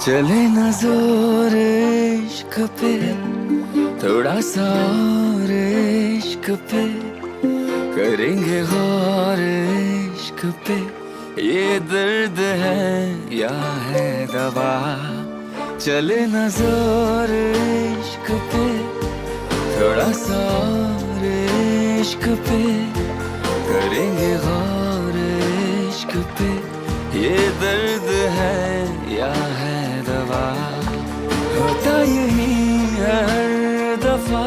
चले न जोर इश्क पे, थोड़ा सा और इश्क पे, करेंगे गौर इश्क पे। ये दर्द है या है दवा, चले न जोर इश्क पे, थोड़ा सा और इश्क पे, करेंगे गौर इश्क पे। ये दर्द है या है दवा, होता यही है हर दफा,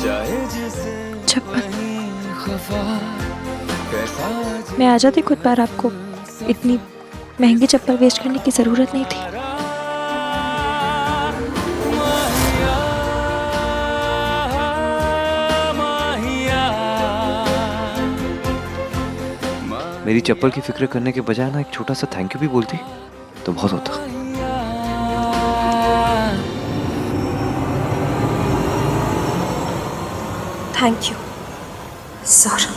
चाहे जिसे वही खफा। मैं आ जाती खुद बार, आपको इतनी महंगी चप्पल वेस्ट करने की ज़रूरत नहीं थी। मेरी चप्पल की फिक्र करने के बजाय ना एक छोटा सा थैंक यू भी बोलती तो बहुत होता। Thank you sir.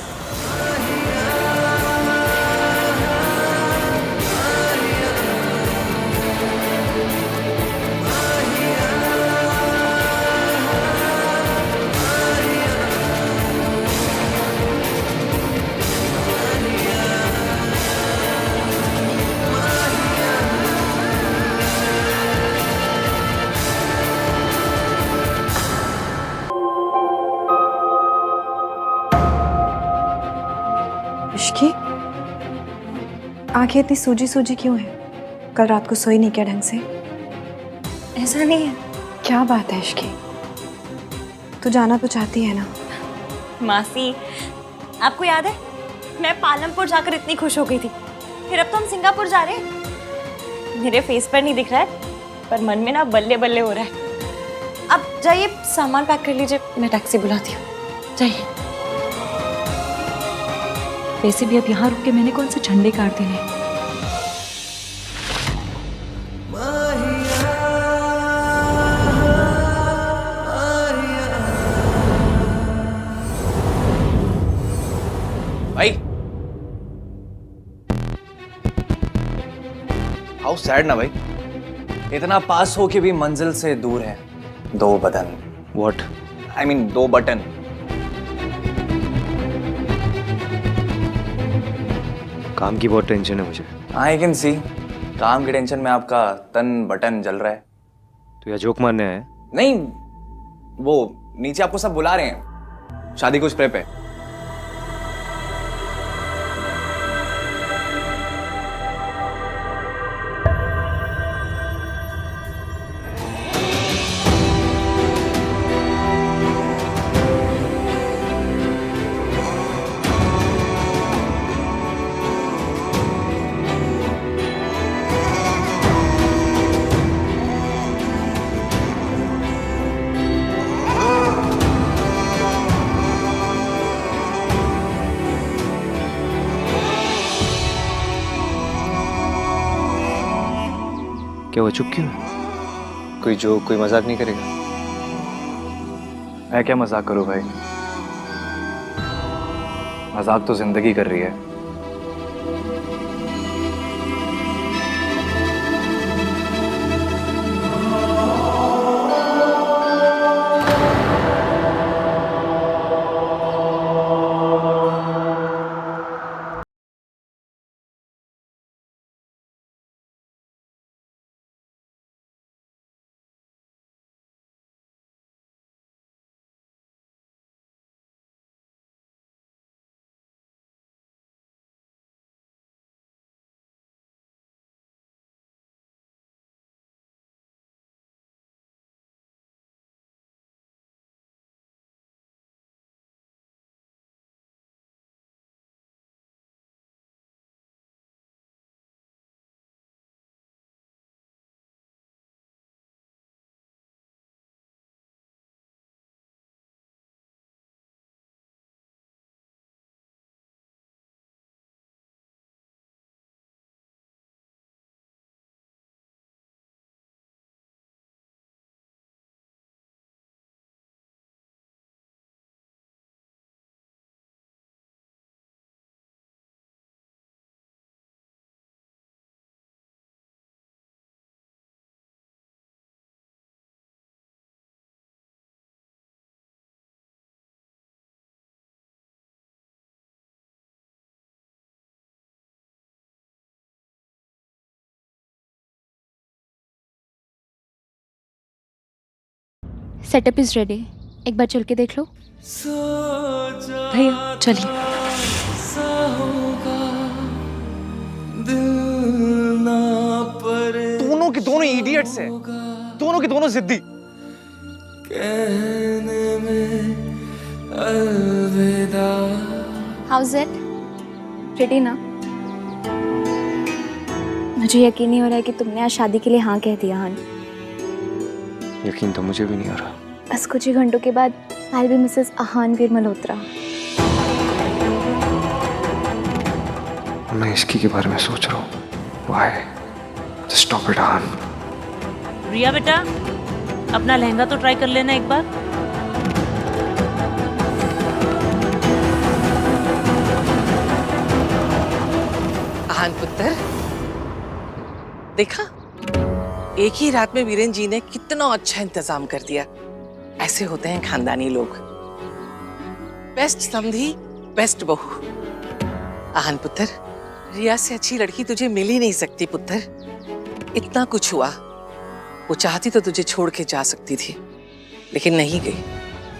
इश्की, आंखें इतनी सूजी सूजी क्यों है? कल रात को सोई नहीं क्या ढंग से? ऐसा नहीं है। क्या बात है इश्की, तू जाना तो चाहती है ना? मासी, आपको याद है मैं पालमपुर जाकर इतनी खुश हो गई थी, फिर अब तो हम सिंगापुर जा रहे हैं। मेरे फेस पर नहीं दिख रहा है, पर मन में ना बल्ले बल्ले हो रहा है। अब जाइए सामान पैक कर लीजिए, मैं टैक्सी बुलाती हूँ। जाइए। वैसे भी अब यहाँ रुक के मैंने कौन से झंडे काट देने। भाई हाउ सैड ना भाई, इतना पास हो के भी मंजिल से दूर है। दो बदन, व्हाट? आई मीन दो बटन। काम की बहुत टेंशन है मुझे। आई कैन सी, काम की टेंशन में आपका तन बटन जल रहा है। तो यह जोक मारने आया है? नहीं, वो नीचे आपको सब बुला रहे हैं शादी कुछ पे। क्या वो चुप क्यों है? कोई जोक, कोई मजाक नहीं करेगा? मैं क्या मजाक करूं भाई, मजाक तो जिंदगी कर रही है। सेटअप इज रेडी, एक बार चल के देख लो। भैया चलिए। दोनों के दोनों इडियट्स हैं, दोनों के दोनों जिद्दी। House it? प्रिटी ना? मुझे यकीन नहीं हो रहा है कि तुमने आज शादी के लिए हाँ कह दिया। हाँ, यकीन तो मुझे भी नहीं हो रहा। बस कुछ ही घंटों के बाद आई बी मिसेस आहानवीर मल्होत्रा। मैं इसकी के बारे में सोच रहा हूँ। Why? Just stop it, आहान। रिया बेटा, अपना लहंगा तो ट्राई कर लेना एक बार। आहान पुत्र, देखा एक ही रात में वीरेन जी ने कितना अच्छा इंतजाम कर दिया। ऐसे होते हैं खानदानी लोग। बेस्ट समधी, बेस्ट बहू। आहान पुत्र, रिया से अच्छी लड़की तुझे मिल ही नहीं सकती पुत्र। इतना कुछ हुआ, वो चाहती तो तुझे छोड़ के जा सकती थी, लेकिन नहीं गई।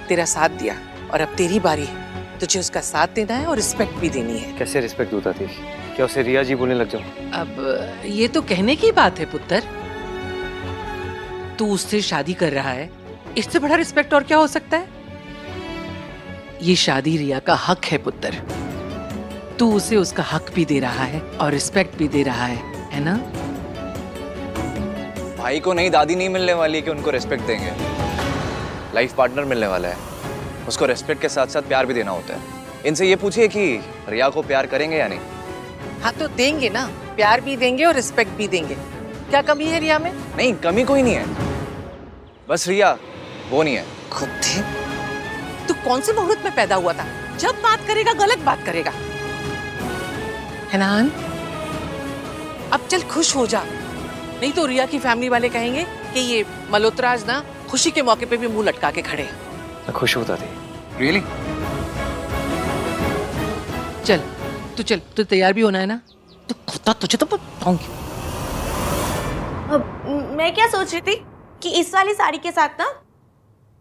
तेरा साथ दिया और अब तेरी बारी है। तुझे उसका साथ देना है और रिस्पेक्ट भी देनी है। कैसे रिस्पेक्ट होता थी? क्या उसे रिया जी बोलने लग जाऊं? अब ये तो कहने की बात है पुत्र। तू उससे शादी कर रहा है, इससे बड़ा रिस्पेक्ट और क्या हो सकता है? ये शादी रिया का हक है पुत्र। तू उसे उसका हक भी दे रहा है और रिस्पेक्ट भी दे रहा है ना? भाई को नई दादी नहीं मिलने वाली कि उनको रेस्पेक्ट देंगे। लाइफ पार्टनर मिलने वाला है, उसको रेस्पेक्ट के साथ साथ प्यार भी देना होता है। इनसे ये पूछिए कि रिया को प्यार करेंगे या नहीं। हाँ तो देंगे ना, प्यार भी देंगे और रिस्पेक्ट भी देंगे। क्या कमी है रिया में? नहीं, कमी कोई नहीं है, बस रिया वो नहीं है। खुद थे। तू कौन से मुहूर्त में पैदा हुआ था? जब बात करेगा गलत बात करेगा, है ना आहान? अब चल खुश हो जा, नहीं तो रिया की फैमिली वाले कहेंगे कि ये मल्होत्राज ना खुशी के मौके पे भी मुंह लटका के खड़े हैं। मैं खुश होता थी। रियली? चल तू तैयार भी होना है ना? तो खुदा तुझे तो बताऊंगी। मैं क्या सोच रही थी कि इस वाली साड़ी के साथ ना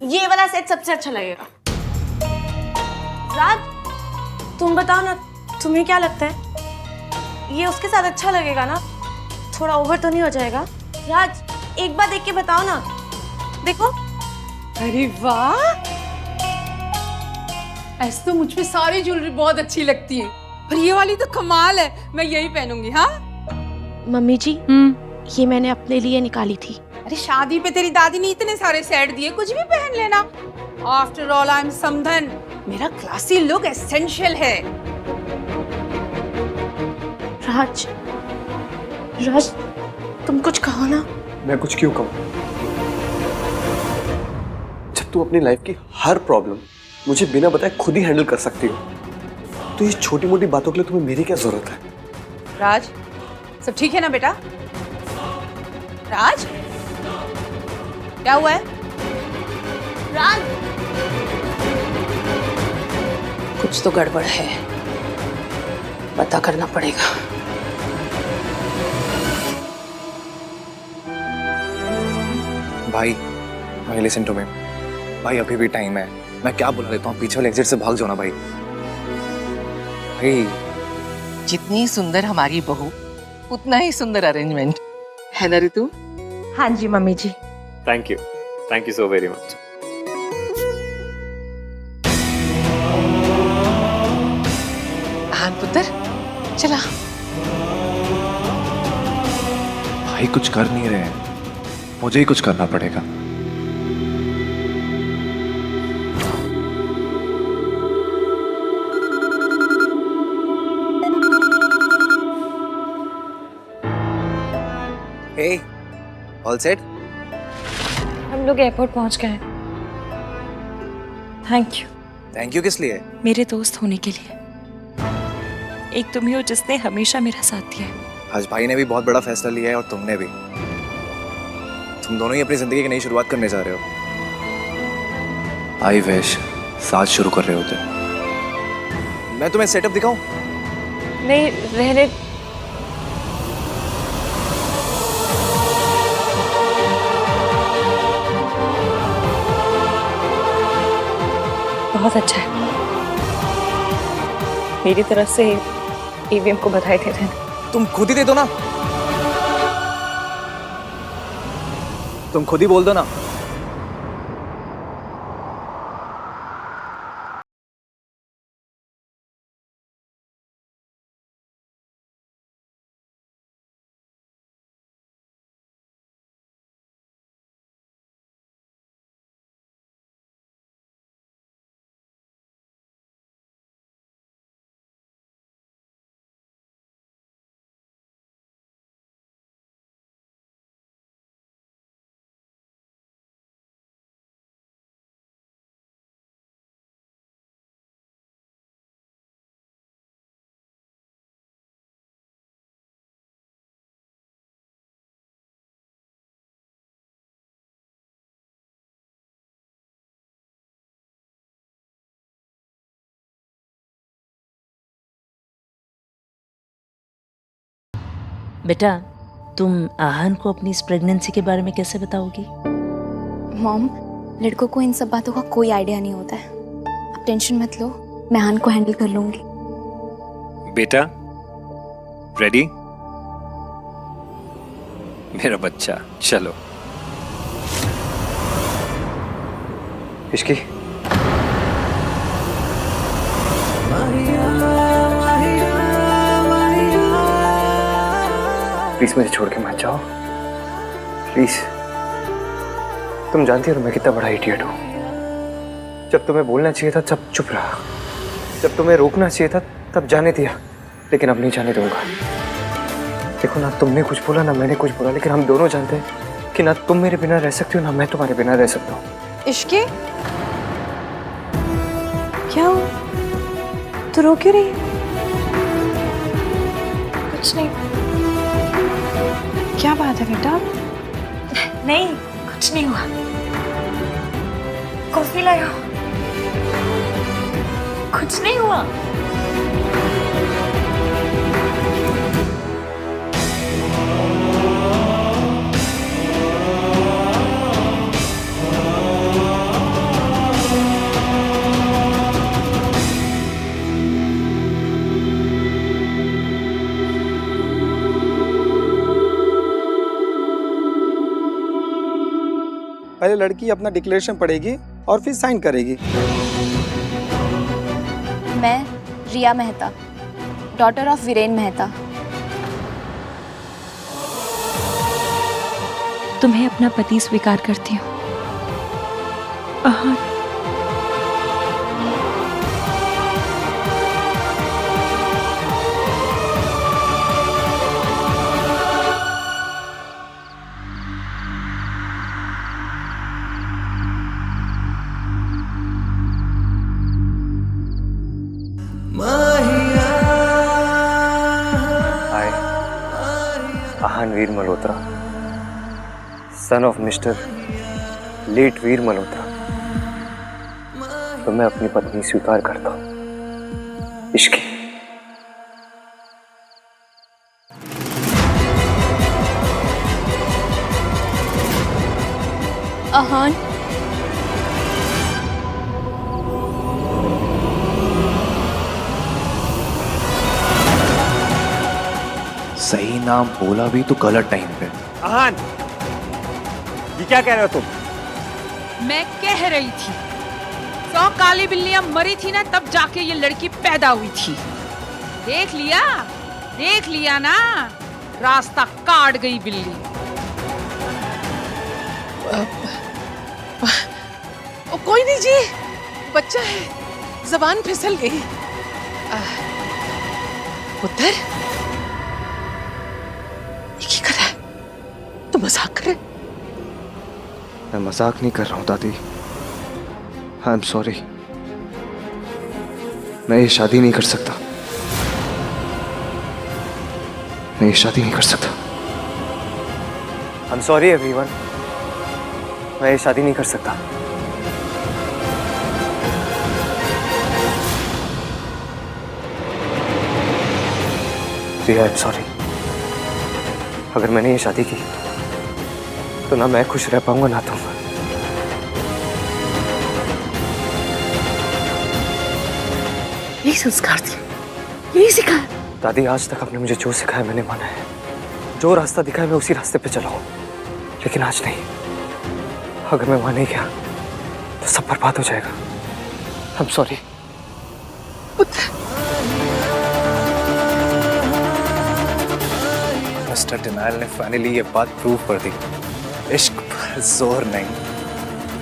ये वाला सेट सबसे अच्छा लगेगा। राज, तुम बताओ ना, तुम्हें क्या लगता है? ये उसके साथ अच्छा लगेगा ना? थोड़ा ओवर तो नहीं हो जाएगा? राज, एक बार देख के बताओ ना। देखो। अरे वाह, ऐसे तो मुझ पे सारी ज्वेलरी बहुत अच्छी लगती है, पर ये वाली तो कमाल है। मैं यही पहनूंगी। हाँ मम्मी जी, ये मैंने अपने लिए निकाली थी। अरे शादी पे तेरी दादी ने इतने सारे सेट दिए, कुछ भी पहन लेना। आफ्टर ऑल आई एम समधन, मेरा क्लासी लुक एसेंशियल है। राज, राज, तुम कुछ कहो ना। मैं कुछ क्यों कहूँ? जब तू अपनी लाइफ की हर प्रॉब्लम मुझे बिना बताए खुद ही हैंडल कर सकती हो, तो ये छोटी मोटी बातों के लिए तुम्हें मेरी क्या जरूरत है? राज, सब ठीक है ना बेटा? राज, क्या हुआ है? राज, कुछ तो गड़बड़ है, पता करना पड़ेगा। भाई लिसन टू मी भाई, अभी भी टाइम है। मैं क्या बुला लेता हूँ, पीछे वाले एग्जिट से भाग जाओ ना भाई। भाई जितनी सुंदर हमारी बहू, उतना ही सुंदर अरेंजमेंट है ना ऋतु? हाँ जी मम्मी जी। Thank you so very much. Aahan पुत्र, चला। भाई कुछ कर नहीं रहे हैं, मुझे ही कुछ करना पड़ेगा। Hey, all set? हम लोग एयरपोर्ट पहुंच गए। Thank you. थैंक यू किस लिए? मेरे दोस्त होने के लिए। एक तुम ही हो जिसने हमेशा मेरा साथ दिया है। आज भाई ने भी बहुत बड़ा फैसला लिया है और तुमने भी। तुम दोनों ही अपनी जिंदगी की नई शुरुआत करने जा रहे हो। आई विश साथ शुरू कर रहे होते। मैं तुम्हें सेटअप दिखाऊं? नहीं, रहने। बहुत अच्छा है। मेरी तरफ से ईवीएम को बधाई दे देना। तुम खुद ही दे दो ना, तुम खुद ही बोल दो ना। बेटा, तुम आहन को अपनी इस प्रेगनेंसी के बारे में कैसे बताओगी? मॉम, लड़कों को इन सब बातों का कोई आइडिया नहीं होता है। आप टेंशन मत लो, मैं आहन को हैंडल कर लूंगी। बेटा, रेडी? मेरा बच्चा, चलो। इश्की, प्लीज मुझे छोड़ के मत जाओ, प्लीज। तुम जानती हो मैं कितना बड़ा इडियट हूँ। जब तुम्हें बोलना चाहिए था तब चुप रहा, जब तुम्हें रोकना चाहिए था तब जाने दिया, लेकिन अब नहीं जाने दूंगा। देखो ना, तुमने कुछ बोला ना मैंने कुछ बोला, लेकिन हम दोनों जानते हैं कि ना तुम मेरे बिना रह सकती हो ना मैं तुम्हारे बिना रह सकता हूँ। इश्के, क्या हो? तू रो क्यों रही है? कुछ नहीं। क्या बात है बेटा? नहीं, कुछ नहीं हुआ। कॉफी लाया। कुछ नहीं हुआ। पहले लड़की अपना डिक्लेरेशन पढ़ेगी और फिर साइन करेगी। मैं रिया मेहता, डॉटर ऑफ वीरेन मेहता। तुम्हें अपना पति स्वीकार करती हूँ। Aahan, Aahan Veer Malhotra, son of mister late Veer Malhotra, तो मैं अपनी पत्नी स्वीकार करता हूँ। इश्की। आहन, सही नाम बोला भी तो गलत टाइम पे। आहन, ये क्या कह रहे हो तुम? मैं कह रही थी 100 काली बिल्लियां मरी थी ना, तब जाके ये लड़की पैदा हुई थी। देख लिया ना, रास्ता काट गई बिल्ली। कोई नहीं जी, बच्चा है, जबान फिसल गई। पुत्र, ये क्या कर रहा है? तू मजाक कर रहे? मैं मजाक नहीं कर रहा हूँ दादी। आई एम सॉरी, मैं ये शादी नहीं कर सकता। मैं ये शादी नहीं कर सकता। आई एम सॉरी एवरीवन, मैं ये शादी नहीं कर सकता। रिया, आई एम सॉरी। अगर मैंने ये शादी की तो ना मैं खुश रह पाऊंगा ना तुम। यही संस्कार थे, यही सिखाया। दादी आज तक आपने मुझे जो सिखाया मैंने माना है, जो रास्ता दिखाया मैं उसी रास्ते पे चला हूं, लेकिन आज नहीं। अगर मैं वहां नहीं गया तो सब बर्बाद हो जाएगा। I'm sorry। मिस्टर डिनायल ने फाइनली ये बात प्रूव कर दी, इश्क पर जोर नहीं।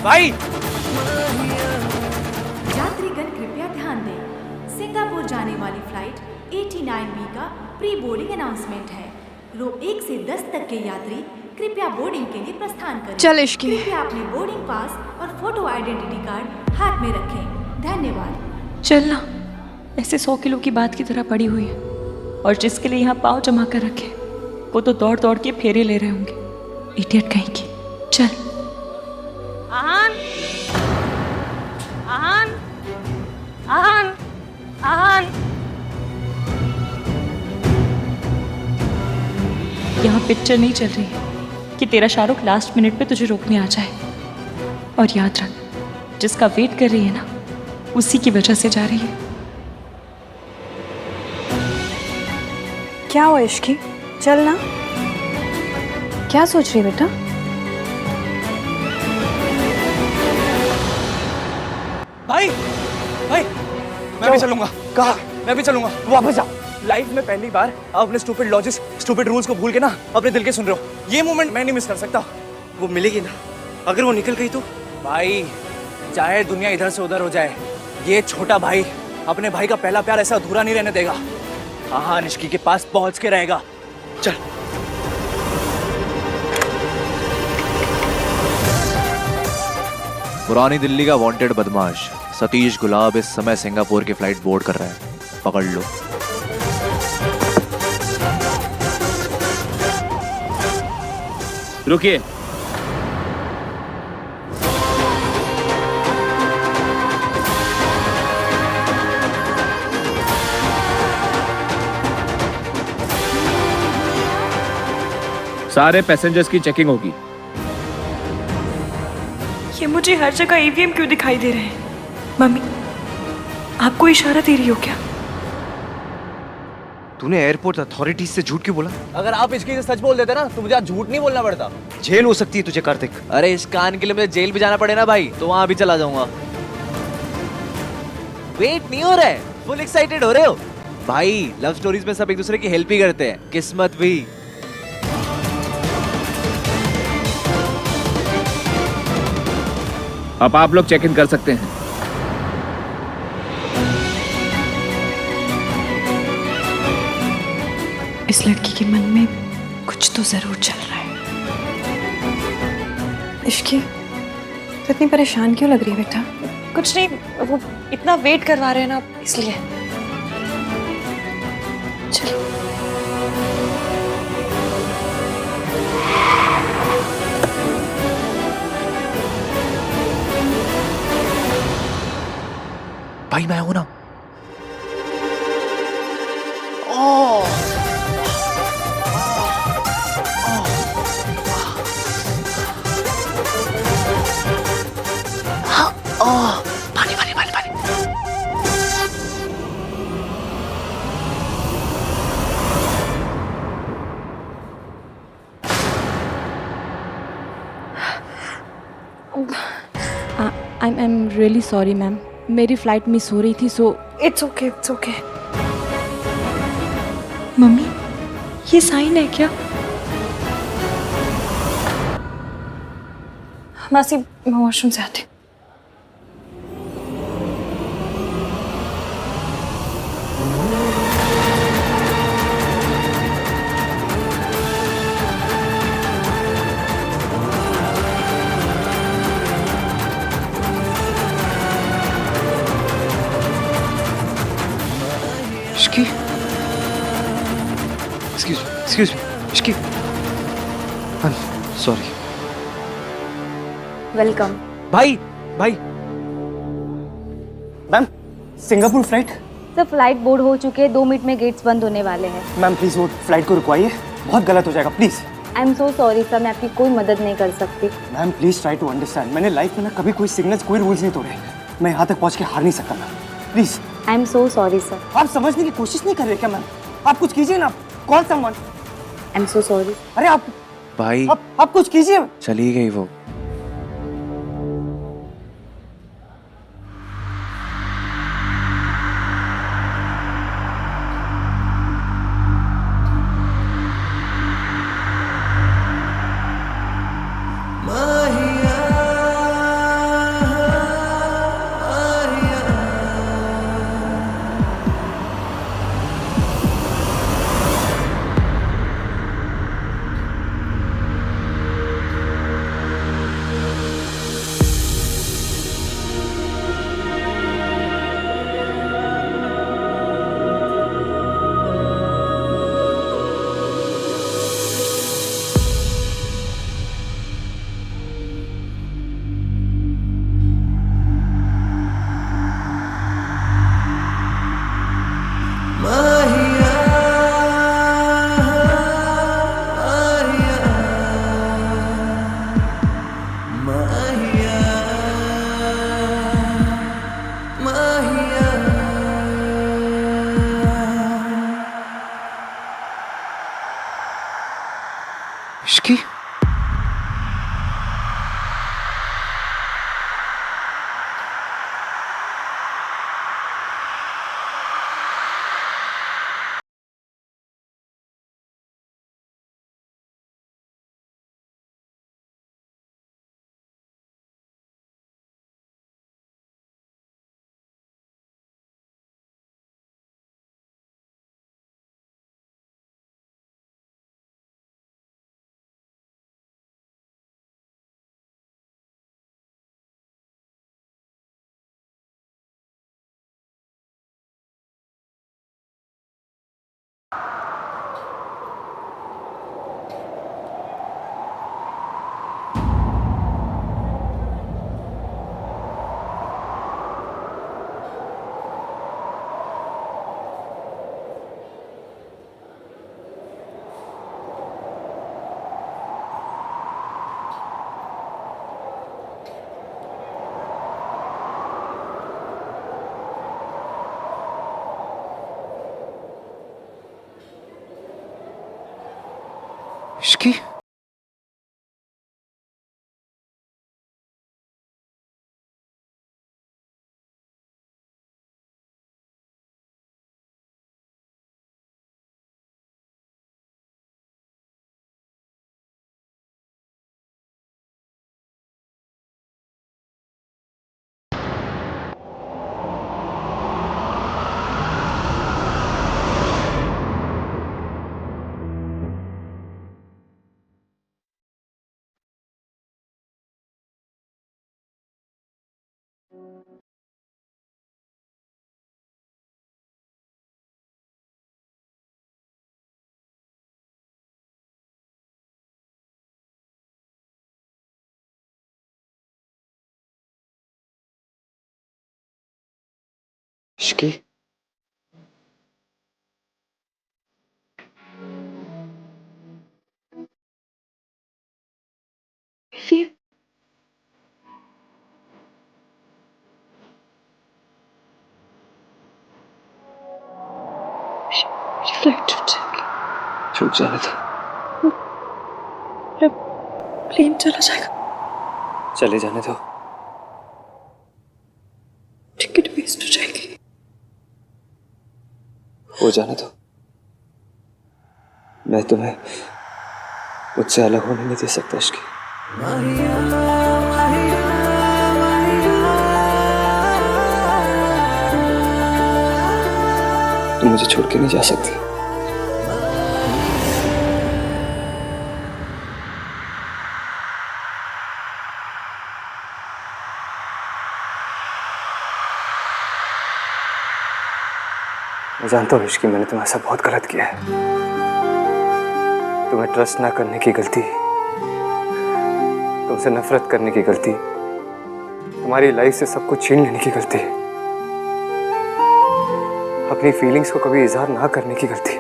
भाई यात्रीगण कृपया ध्यान दें, सिंगापुर जाने वाली फ्लाइट 89B का प्री बोर्डिंग अनाउंसमेंट है। रो 1 से 10 तक के यात्री कृपया बोर्डिंग के लिए प्रस्थान करें। चल इश्की। कृपया अपने बोर्डिंग पास और फोटो आइडेंटिटी कार्ड हाथ में रखें। धन्यवाद। चलना, ऐसे 100 किलो की बात की तरह पड़ी हुई है, और जिसके लिए यहाँ पाँव जमा कर रखे वो तो दौड़ दौड़ के फेरे ले रहे होंगे। इडियट कहीं की। चल। आहान, आहान, आहान, आहान। यहाँ पिक्चर नहीं चल रही है कि तेरा शाहरुख लास्ट मिनट पे तुझे रोकने आ जाए। और याद रख, जिसका वेट कर रही है ना, उसी की वजह से जा रही है। क्या हुआ इश्की? चल ना। क्या सोच रही है बेटा? भाई भाई मैं भी चलूंगा। कहा? मैं भी चलूंगा। वापस जाओ। लाइफ में पहली बार आप अपने स्टूपिड लॉजिक्स, स्टूपिड रूल्स को भूल के ना अपने दिल के सुन रहे हो। ये मोमेंट मैं नहीं मिस कर सकता। वो मिलेगी ना, अगर वो निकल गई तो? भाई चाहे दुनिया इधर से उधर हो जाए, ये छोटा भाई अपने भाई का पहला प्यार ऐसा अधूरा नहीं रहने देगा। हाँ, निष्की के पास पहुंच के रहेगा। चल। पुरानी दिल्ली का वांटेड बदमाश सतीश गुलाब इस समय सिंगापुर की फ्लाइट बोर्ड कर रहा है। पकड़ लो। रुकिए। सारे पैसेंजर्स की चेकिंग होगी। ये मुझे हर जगह ईवीएम क्यों दिखाई दे रहे हैं? मम्मी, आपको इशारा दे रही हो क्या? तूने एयरपोर्ट अथॉरिटीज से झूठ क्यों बोला? अगर आप इसकी से सच बोल देते ना तो मुझे आज झूठ नहीं बोलना पड़ता। जेल हो सकती है तुझे कार्तिक। अरे इस कान के लिए मुझे जेल भी जाना पड़े ना भाई, तो वहां भी चला जाऊंगा। वेट नहीं हो रहा है, फुल एक्साइटेड हो रहे हो भाई। लव स्टोरीज में सब एक दूसरे की हेल्प ही करते हैं, किस्मत भी। अब आप लोग चेक इन कर सकते हैं। इस लड़की के मन में कुछ तो जरूर चल रहा है। इश्की, तो इतनी परेशान क्यों लग रही है बेटा? कुछ नहीं, वो इतना वेट करवा रहे हैं ना, इसलिए। चलो। भाई मैं हूं ना। पानी पानी पानी पानी। I'm really sorry मैम, मेरी फ्लाइट मिस हो रही थी, so it's okay, it's okay. Mummy, ये साइन है क्या? मासी, मैं वॉशरूम से आती। Ishki, excuse me, Ishki, I'm sorry। Welcome. भाई ma'am, Singapore flight? Sir flight board हो चुके हैं, 2 मिनट में गेट्स बंद होने वाले हैं। मैम प्लीज वो फ्लाइट को रुकवाइए, बहुत गलत हो जाएगा please. I am so sorry sir, मैं आपकी कोई मदद नहीं कर सकती। Ma'am please try to understand, मैंने लाइफ में ना कभी कोई सिग्नल्स, कोई रूल्स नहीं तोड़े। मैं यहाँ तक पहुँच के हार नहीं सकता ma'am, please. I am so sorry sir. आप समझने की कोशिश नहीं कर रहे क्या मैम? आप कुछ कीजिए ना। कौन someone? I am so sorry. अरे आप भाई आप कुछ कीजिए। चली गई वो। इश्की इश्की इश्की छूट जाने था। प्लेन चला जाएगा। चले जाने दो। टिकट वेस्ट हो जाएगी। हो जाने दो। मैं तुम्हें मुझसे अलग होने नहीं दे सकता इश्की। तुम मुझे छोड़ के नहीं जा सकती। मैं जानता हूँ इश्की, मैंने तुम्हारे साथ बहुत गलत किया है। तुम्हें ट्रस्ट ना करने की गलती, तुमसे नफरत करने की गलती, तुम्हारी लाइफ से सब कुछ छीन लेने की गलती, अपनी फीलिंग्स को कभी इजहार ना करने की गलती।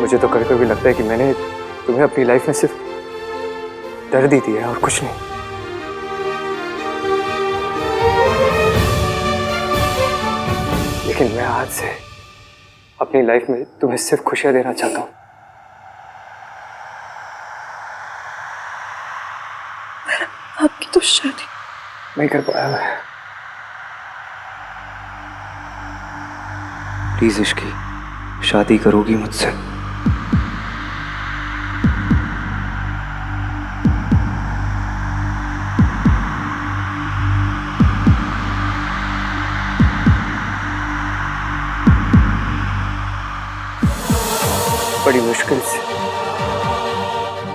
मुझे तो कभी कभी लगता है कि मैंने तुम्हें अपनी लाइफ में सिर्फ दर्द ही दिया है और कुछ नहीं। लेकिन मैं आज से अपनी लाइफ में तुम्हें सिर्फ खुशियां देना चाहता हूँ। आपकी तो शादी नहीं कर पाया मैं। प्लीज इश्की, शादी करोगी मुझसे? बड़ी मुश्किल से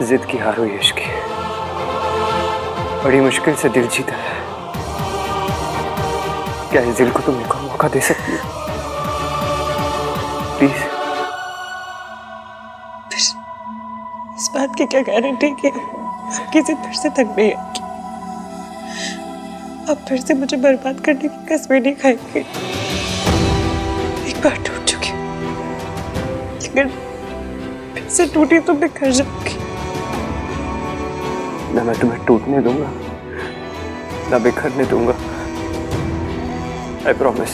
जिद की हार हुई इश्की, बड़ी मुश्किल से दिल जीता है। क्या इस दिल को तुम एक और मौका दे सकती हो? प्लीज। इस बात की क्या गारंटी कि आपकी जिद फिर से थक गई है? अब फिर से मुझे बर्बाद करने की कसमें नहीं खाएंगे। एक बार टूट चुकी, लेकिन फिर से टूटी तो बिखर जाऊंगी। ना मैं तुम्हें टूटने दूंगा, ना बिखरने दूंगा। I promise.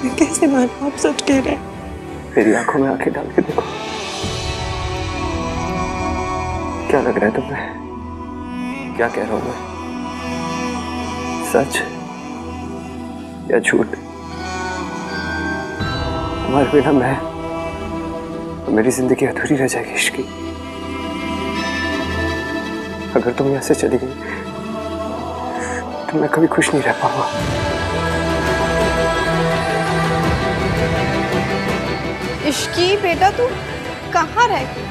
मैं कैसे मानूं आप सच कह रहे हैं? मेरी आंखों में आंखें डाल के देखो। क्या लग रहा है तुम्हें? क्या कह रहा हूं मैं? सच या झूठ? तुम्हारे बिना मैं, मेरी जिंदगी अधूरी रह जाएगी इश्की। अगर तुम यहाँ से चली गई तो मैं कभी खुश नहीं रह पाऊंगा। इश्की बेटा तू कहाँ रह गई?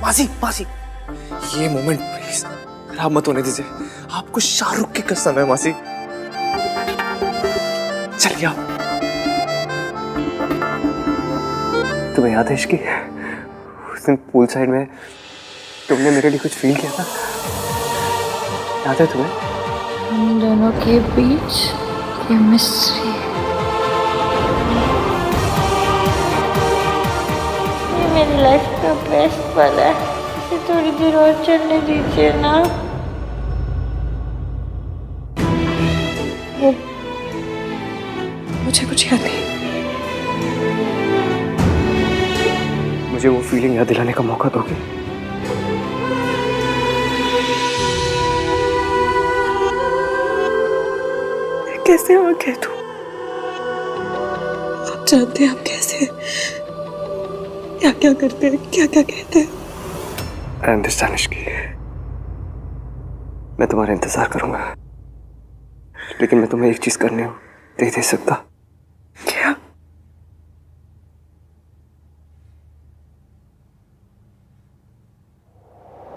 मासी मासी, ये मोमेंट प्लीज खराब मत होने दीजिए। आपको शाहरुख की कसम है मासी। चलिए आप। तुम्हें याद है इश्की, उस दिन पूल साइड में तुमने मेरे लिए कुछ फील किया था? याद है तुम्हें? हम दोनों के बीच केमिस्ट्री। ये मेरी लाइफ का बेस्ट पल है। इसे थोड़ी देर और चलने दीजिए ना। वो मुझे कुछ याद नहीं। मुझे वो फीलिंग याद दिलाने का मौका दोगे? कैसे हो कह तू? आप जानते हैं हम कैसे क्या क्या करते हैं, क्या क्या कहते हैं। आई अंडरस्टैंड इश्की, मैं तुम्हारा इंतजार करूंगा, लेकिन मैं तुम्हें एक चीज करने दे सकता। क्या?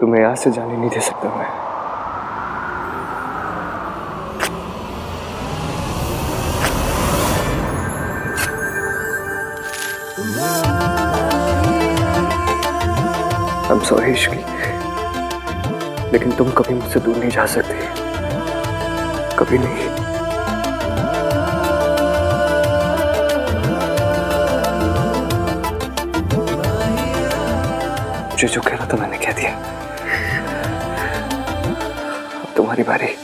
तुम्हें यहाँ से जाने नहीं दे सकता मैं। I'm sorry इश्की, लेकिन तुम कभी मुझसे दूर नहीं जा सकती, कभी नहीं। मुझे जो कहना था मैंने कह दिया। अब तुम्हारी बारी।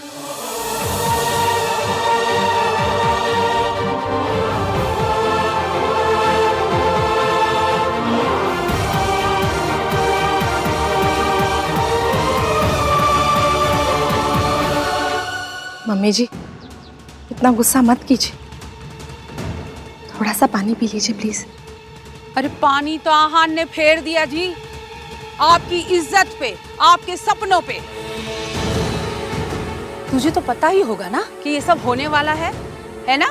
मम्मी जी, इतना गुस्सा मत कीजिए, थोड़ा सा पानी पी लीजिए प्लीज। अरे पानी तो आहान ने फेर दिया जी, आपकी इज्जत पे, आपके सपनों पे। तुझे तो पता ही होगा ना कि ये सब होने वाला है ना?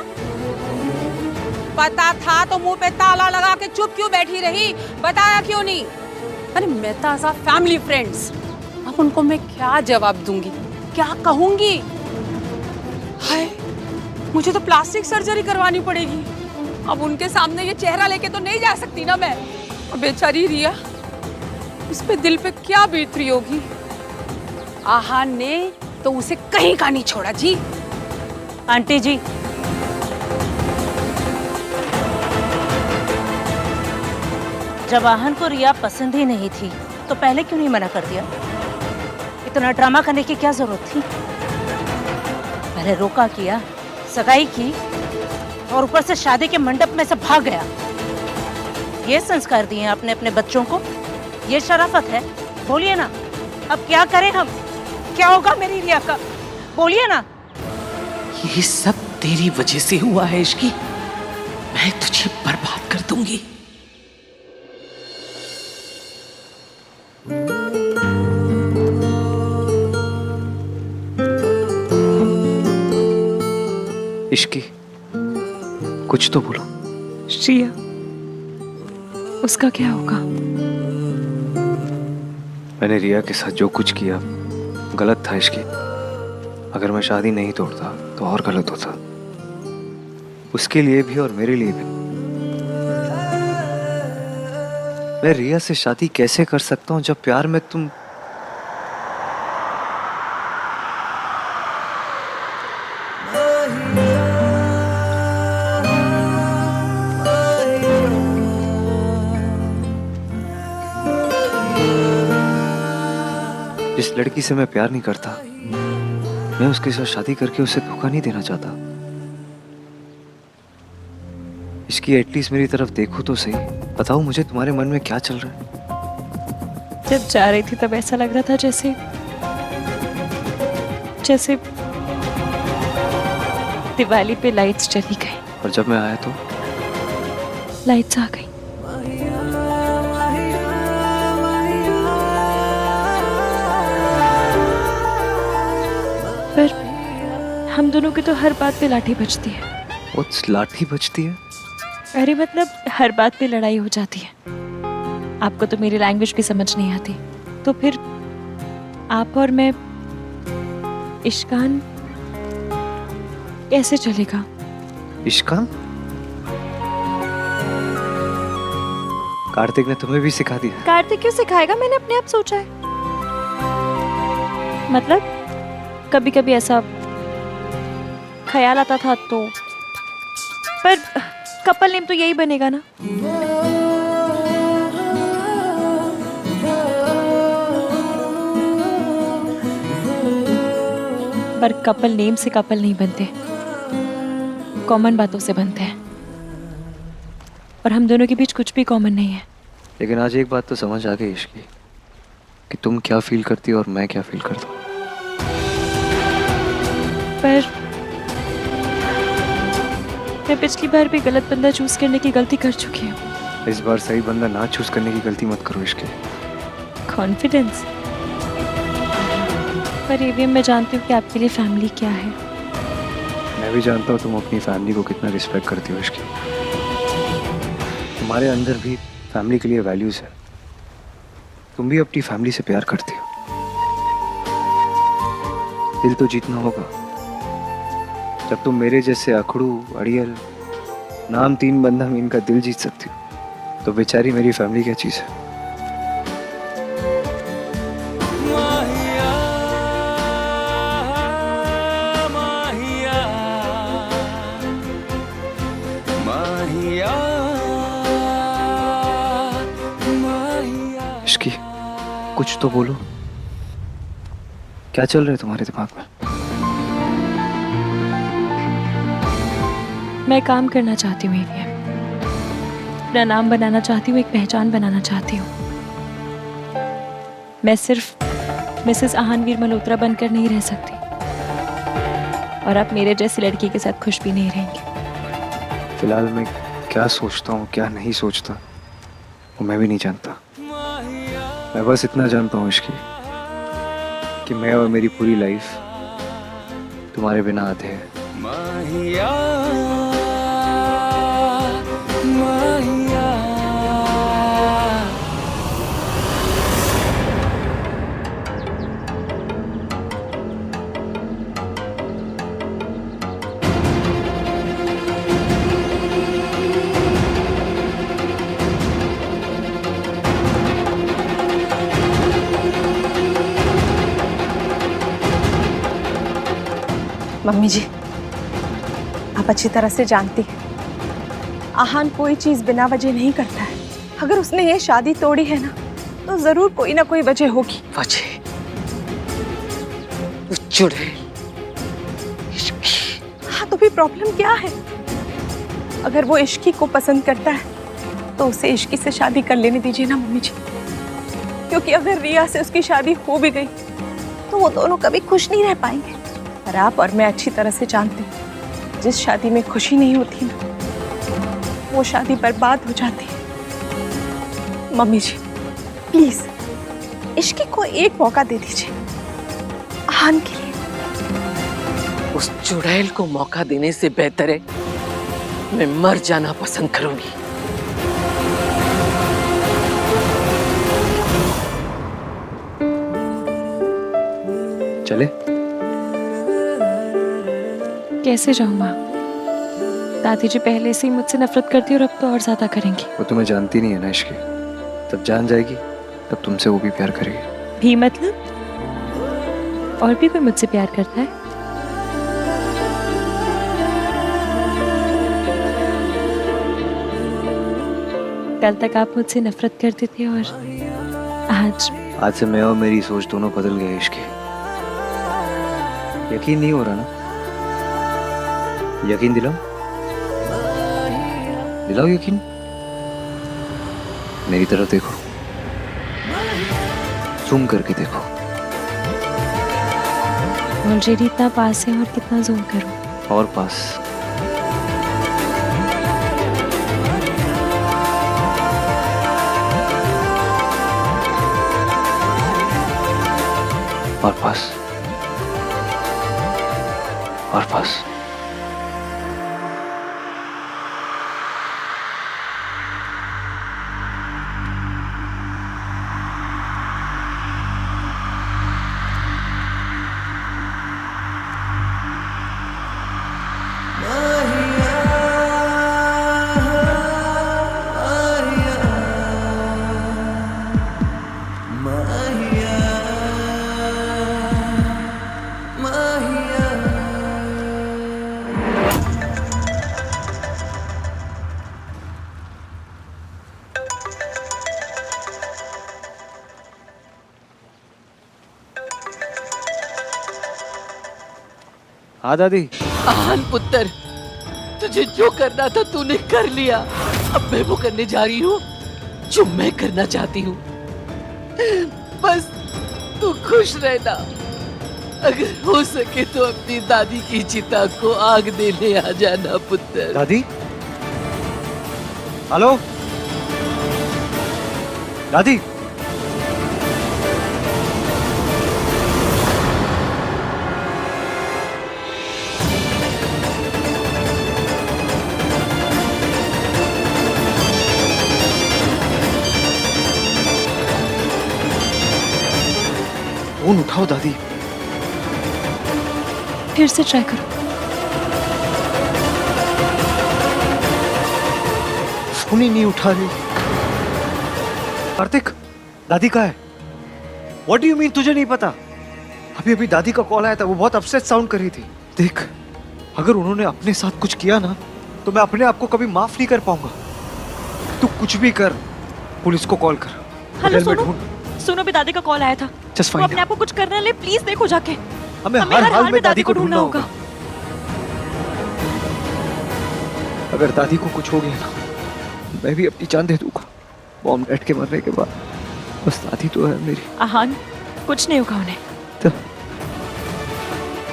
पता था तो मुंह पे ताला लगा के चुप क्यों बैठी रही? बताया क्यों नहीं? अरे मेहता सा फैमिली फ्रेंड्स, अब उनको मैं क्या जवाब दूंगी, क्या कहूंगी? हाय, मुझे तो प्लास्टिक सर्जरी करवानी पड़ेगी। अब उनके सामने ये चेहरा लेके तो नहीं जा सकती ना मैं। और बेचारी रिया, उस पे दिल पे क्या बीत रही होगी। आहान ने तो उसे कहीं का नहीं छोड़ा जी। आंटी जी, जब आहान को रिया पसंद ही नहीं थी तो पहले क्यों नहीं मना कर दिया? इतना ड्रामा करने की क्या जरूरत थी? पहले रोका किया, सगाई की और ऊपर से शादी के मंडप में से भाग गया। ये संस्कार दिए आपने अपने बच्चों को? ये शराफत है? बोलिए ना, अब क्या करें हम? क्या होगा मेरी रिया का? बोलिए ना। ये सब तेरी वजह से हुआ है इश्की। मैं तुझे बर्बाद कर दूंगी। इश्की, कुछ तो बोलो। श्रिया, उसका क्या होगा? मैंने रिया के साथ जो कुछ किया गलत था इश्की। अगर मैं शादी नहीं तोड़ता तो और गलत होता, उसके लिए भी और मेरे लिए भी। मैं रिया से शादी कैसे कर सकता हूँ जब प्यार में तुम जिस लड़की से मैं प्यार नहीं करता, मैं उसके साथ शादी करके उसे धोखा नहीं देना चाहता। इसकी एटलीस्ट मेरी तरफ देखो तो सही। बताओ मुझे तुम्हारे मन में क्या चल रहा है? जब जा रही थी तब ऐसा लग रहा था जैसे जैसे दिवाली पे लाइट्स चली गई और जब मैं आया तो लाइट्स आ गई। पर हम दोनों की तो हर बात पे लाठी बजती है। What's लाठी बजती है? अरे मतलब हर बात पे लड़ाई हो जाती है। आपको तो मेरी लैंग्वेज भी समझ नहीं आती, तो फिर आप और मैं इश्कान कैसे चलेगा? इश्कान? कार्तिक ने तुम्हें भी सिखा दिया? कार्तिक क्यों सिखाएगा? मैंने अपने आप सोचा है। मतलब कभी कभी ऐसा ख्याल आता था तो, पर कपल नेम तो यही बनेगा ना। पर कपल नेम से कपल नहीं बनते, कॉमन बातों से बनते हैं, और हम दोनों के बीच कुछ भी कॉमन नहीं है। लेकिन आज एक बात तो समझ आ गई इश्की, कि तुम क्या फील करती हो और मैं क्या फील करता हूँ। पर मैं पिछली बार भी गलत बंदा चूज करने की गलती कर चुकी हूँ। इस बार सही बंदा ना चूज करने की गलती मत करो इश्की। कॉन्फिडेंस। पर ये भी मैं जानती हूँ कि आपके लिए फैमिली क्या है। मैं भी जानता हूँ तुम अपनी फैमिली को कितना रिस्पेक्ट करती हो इश्की। तुम्हारे अंदर भी फैमिली के लिए वैल्यूज है। तुम भी अपनी फैमिली से प्यार करती हो। दिल तो जीतना होगा। जब तुम मेरे जैसे अखड़ू, अड़ियल, नाम तीन बंदा में इनका दिल जीत सकती हो, तो बेचारी मेरी फैमिली क्या चीज है। इश्की, कुछ तो बोलो। क्या चल रहा है तुम्हारे दिमाग में? मैं काम करना चाहती हूँ एवीएम। अपना नाम बनाना चाहती हूँ, एक पहचान बनाना चाहती हूँ। मैं सिर्फ मिसेस आहानवीर मल्होत्रा बनकर नहीं रह सकती, और आप मेरे जैसी लड़की के साथ खुश भी नहीं रहेंगे। फिलहाल मैं क्या सोचता हूँ क्या नहीं सोचता वो मैं भी नहीं जानता। मैं बस इतना जानता हूँ इश्की, कि मैं और मेरी पूरी लाइफ तुम्हारे बिना आधे है। मम्मी जी, आप अच्छी तरह से जानती हैं आहान कोई चीज बिना वजह नहीं करता है। अगर उसने ये शादी तोड़ी है ना, तो जरूर कोई ना कोई वजह होगी। वजह? चुड़ैल। हाँ तो भी प्रॉब्लम क्या है? अगर वो इश्की को पसंद करता है तो उसे इश्की से शादी कर लेने दीजिए ना मम्मी जी, क्योंकि अगर रिया से उसकी शादी हो भी गई तो वो दोनों कभी खुश नहीं रह पाएंगे। और आप और मैं अच्छी तरह से जानते हैं जिस शादी में खुशी नहीं होती ना वो शादी बर्बाद हो जाती है। मम्मी जी प्लीज इश्की को एक मौका दे दीजिए आहान के लिए। उस चुड़ैल को मौका देने से बेहतर है मैं मर जाना पसंद करूंगी। चले? कैसे जाऊं माँ? दादी जी पहले से ही मुझसे नफरत करती और अब तो और ज्यादा करेंगी। वो तुम्हें जानती नहीं है ना इश्की, तब जान जाएगी तब तुमसे वो भी प्यार करेगी। भी मतलब? और भी कोई मुझसे प्यार करता है? कल तक आप मुझसे नफरत करते थे और आज से मैं और मेरी सोच दोनों बदल गए इश्की। यकीन नहीं हो रहा ना? यकीन दिलाओ, दिलाओ यकीन। मेरी तरफ देखो, जूम करके देखो। ऑलरेडी इतना पास है और कितना जूम करूं? और पास। और पास। और पास। हाँ दादी। आहान पुत्र, तुझे जो करना था तूने कर लिया। अब मैं वो करने जा रही हूँ जो मैं करना चाहती हूँ। बस तू खुश रहना। अगर हो सके तो अपनी दादी की चिता को आग देने आ जाना पुत्र। दादी? हेलो दादी? फोन उठाओ दादी। फिर से ट्राई करो। फोन ही नहीं उठा रही। कार्तिक, दादी कहाँ है? What do you mean तुझे नहीं पता? अभी अभी दादी का कॉल आया था, वो बहुत अपसेट साउंड कर रही थी। देख, अगर उन्होंने अपने साथ कुछ किया ना तो मैं अपने आप को कभी माफ नहीं कर पाऊंगा। तू कुछ भी कर, पुलिस को कॉल कर। हेलो सुनो, सुनो भी दादी का कॉल आया था। Just वो find अपने आप को कुछ करने ले, प्लीज देखो जाके। हमें हर हाल में दादी को ढूंढना होगा। अगर दादी को कुछ हो गया ना, मैं भी अपनी जान दे दूंगा। बॉम डैड के मरने के बाद बस दादी तो है मेरी। आहान, कुछ नहीं होगा उन्हें।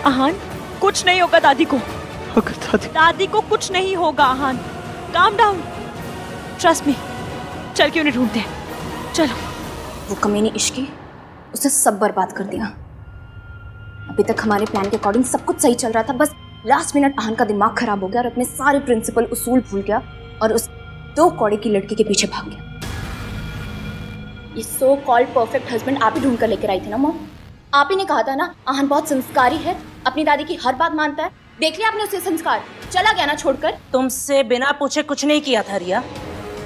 आहान, कुछ नहीं होगा दादी को। अगर दादी को कुछ नहीं होगा आहान। Calm down, trust me. चल के उन्हें ढूंढते हैं, चलो। वो कमीनी इश्की, उसने सब बर्बाद कर दिया। अभी तक हमारे प्लान के अकॉर्डिंग सब कुछ सही चल रहा था, बस लास्ट मिनट आहान का दिमाग खराब हो गया और अपने सारे प्रिंसिपल उसूल भूल गया और उस 2 कौड़े की लड़की के पीछे भाग गया। ये सो कॉल्ड परफेक्ट हस्बैंड आप ही ढूंढ कर लेकर आई थी ना मॉम? आप ही ने कहा था ना आहान बहुत संस्कारी है, अपनी दादी की हर बात मानता है। देख लिया आपने उसके संस्कार, चला गया ना छोड़कर। तुमसे बिना पूछे कुछ नहीं किया था रिया।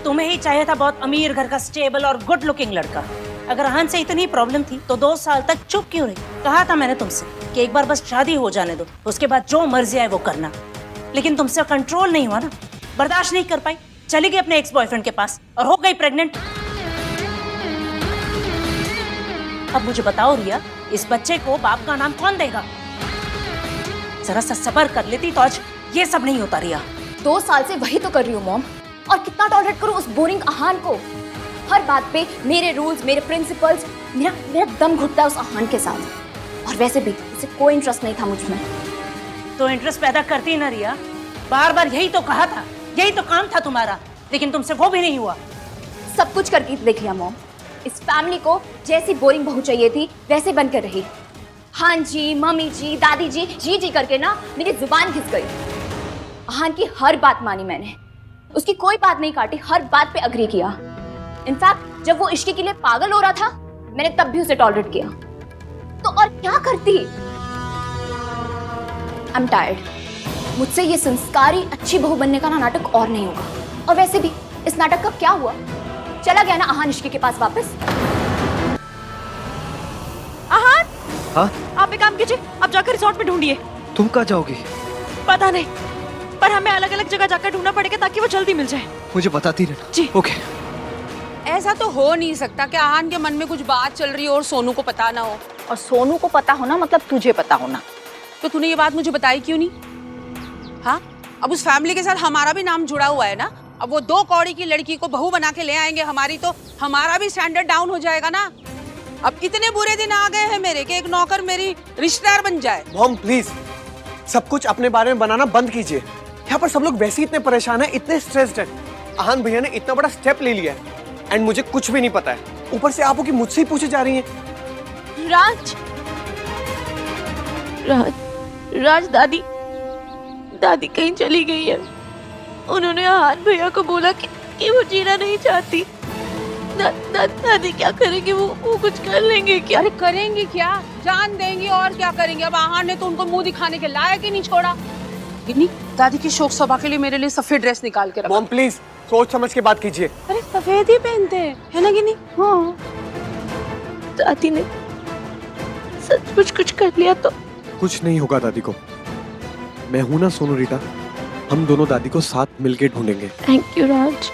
तुम्हें ही चाहिए था बहुत अमीर घर का स्टेबल और गुड लुकिंग लड़का। अगर आहान से इतनी प्रॉब्लम थी तो 2 साल तक चुप क्यों रही? कहा था मैंने तुमसे कि एक बार बस शादी हो जाने दो, उसके बाद जो मर्जी आए वो करना। लेकिन तुमसे कंट्रोल नहीं हुआ ना, बर्दाश्त नहीं कर पाई, चली गई अपने एक्स बॉयफ्रेंड के पास और हो गई प्रेग्नेंट। अब मुझे बताओ रिया, इस बच्चे को बाप का नाम कौन देगा? जरा सा सब्र कर लेती तो आज ये सब नहीं होता रिया। 2 साल से वही तो कर रही हूँ मॉम, और कितना टॉलरेट करूँ उस बोरिंग आहान को। हर बात पे मेरे रूल्स, मेरे प्रिंसिपल्स, मेरा दम घुटता है उस आहान के साथ। और वैसे भी उसे कोई इंटरेस्ट नहीं था मुझ में। तो इंटरेस्ट पैदा करती ना रिया, बार बार यही तो कहा था, यही तो काम था तुम्हारा, लेकिन तुमसे वो भी नहीं हुआ। सब कुछ करके देख लिया मॉम। इस फैमिली को जैसी बोरिंग बहू चाहिए थी वैसे बनकर रही। हाँ जी, मम्मी जी, दादी जी, जी जी करके ना मेरी जुबान घिस गई। आहान की हर बात मानी मैंने, उसकी कोई बात नहीं काटी, हर बात पे अग्री किया। इनफैक्ट जब वो इश्क के लिए पागल हो रहा था मैंने तब भी उसे टॉलरेट किया। तो और क्या करती? I am tired. मुझसे ये संस्कारी अच्छी बहू बनने का ना नाटक और नहीं होगा। और वैसे भी इस नाटक का क्या हुआ? चला गया ना आहान इश्की के पास वापस। आहान, हाँ? आप एक काम कीजिए, आप जाकर रिसोर्ट में ढूंढिए। तुम कहाँ जाओगी? पता नहीं, पर हमें अलग अलग जगह जाकर ढूंढना पड़ेगा ताकि वो जल्दी मिल जाए। मुझे बताती रहना। जी। ओके। ऐसा तो हो नहीं सकता कि आहान के मन में कुछ बात चल रही हो और सोनू को पता ना हो। और सोनू को पता होना मतलब तुझे पता होना। तो तूने ये बात मुझे बताई क्यों नहीं? हाँ, अब उस फैमिली के साथ हमारा भी नाम जुड़ा हुआ है ना। अब वो 2 कौड़ी की लड़की को बहू बना के ले आएंगे हमारी, तो हमारा भी स्टैंडर्ड डाउन हो जाएगा ना। अब इतने बुरे दिन आ गए हैं मेरे कि एक नौकर मेरी रिश्तेदार बन जाए। मॉम प्लीज, सब कुछ अपने बारे में बनाना बंद कीजिए। यहाँ पर सब लोग वैसे ही इतने परेशान हैं, इतने स्ट्रेस्ड हैं। आहान भैया ने इतना बड़ा स्टेप ले लिया है एंड मुझे कुछ भी नहीं पता है। ऊपर से आप हो कि मुझसे ही पूछे जा रही हैं। राज दादी कहीं चली गई है। उन्होंने आहान भैया को बोला कि वो जीना नहीं चाहती। दादी क्या करेंगे? वो कुछ कर लेंगे क्या? अरे करेंगे क्या, जान देंगे और क्या करेंगे। अब आहान ने तो उनको मुंह दिखाने के लायक ही नहीं छोड़ा। गिन्नी, दादी की शोक सभा के लिए मेरे लिए सफेद ड्रेस निकाल के रखा। मॉम प्लीज सोच समझ के बात कीजिए। अरे सफेद ही पहनते हैं, है ना गिन्नी? हाँ, दादी ने सच कुछ कर लिया तो कुछ नहीं होगा दादी को। मैं हूं ना सोनू रीटा, हम दोनों दादी को साथ मिलके ढूंढेंगे। थैंक यू राज,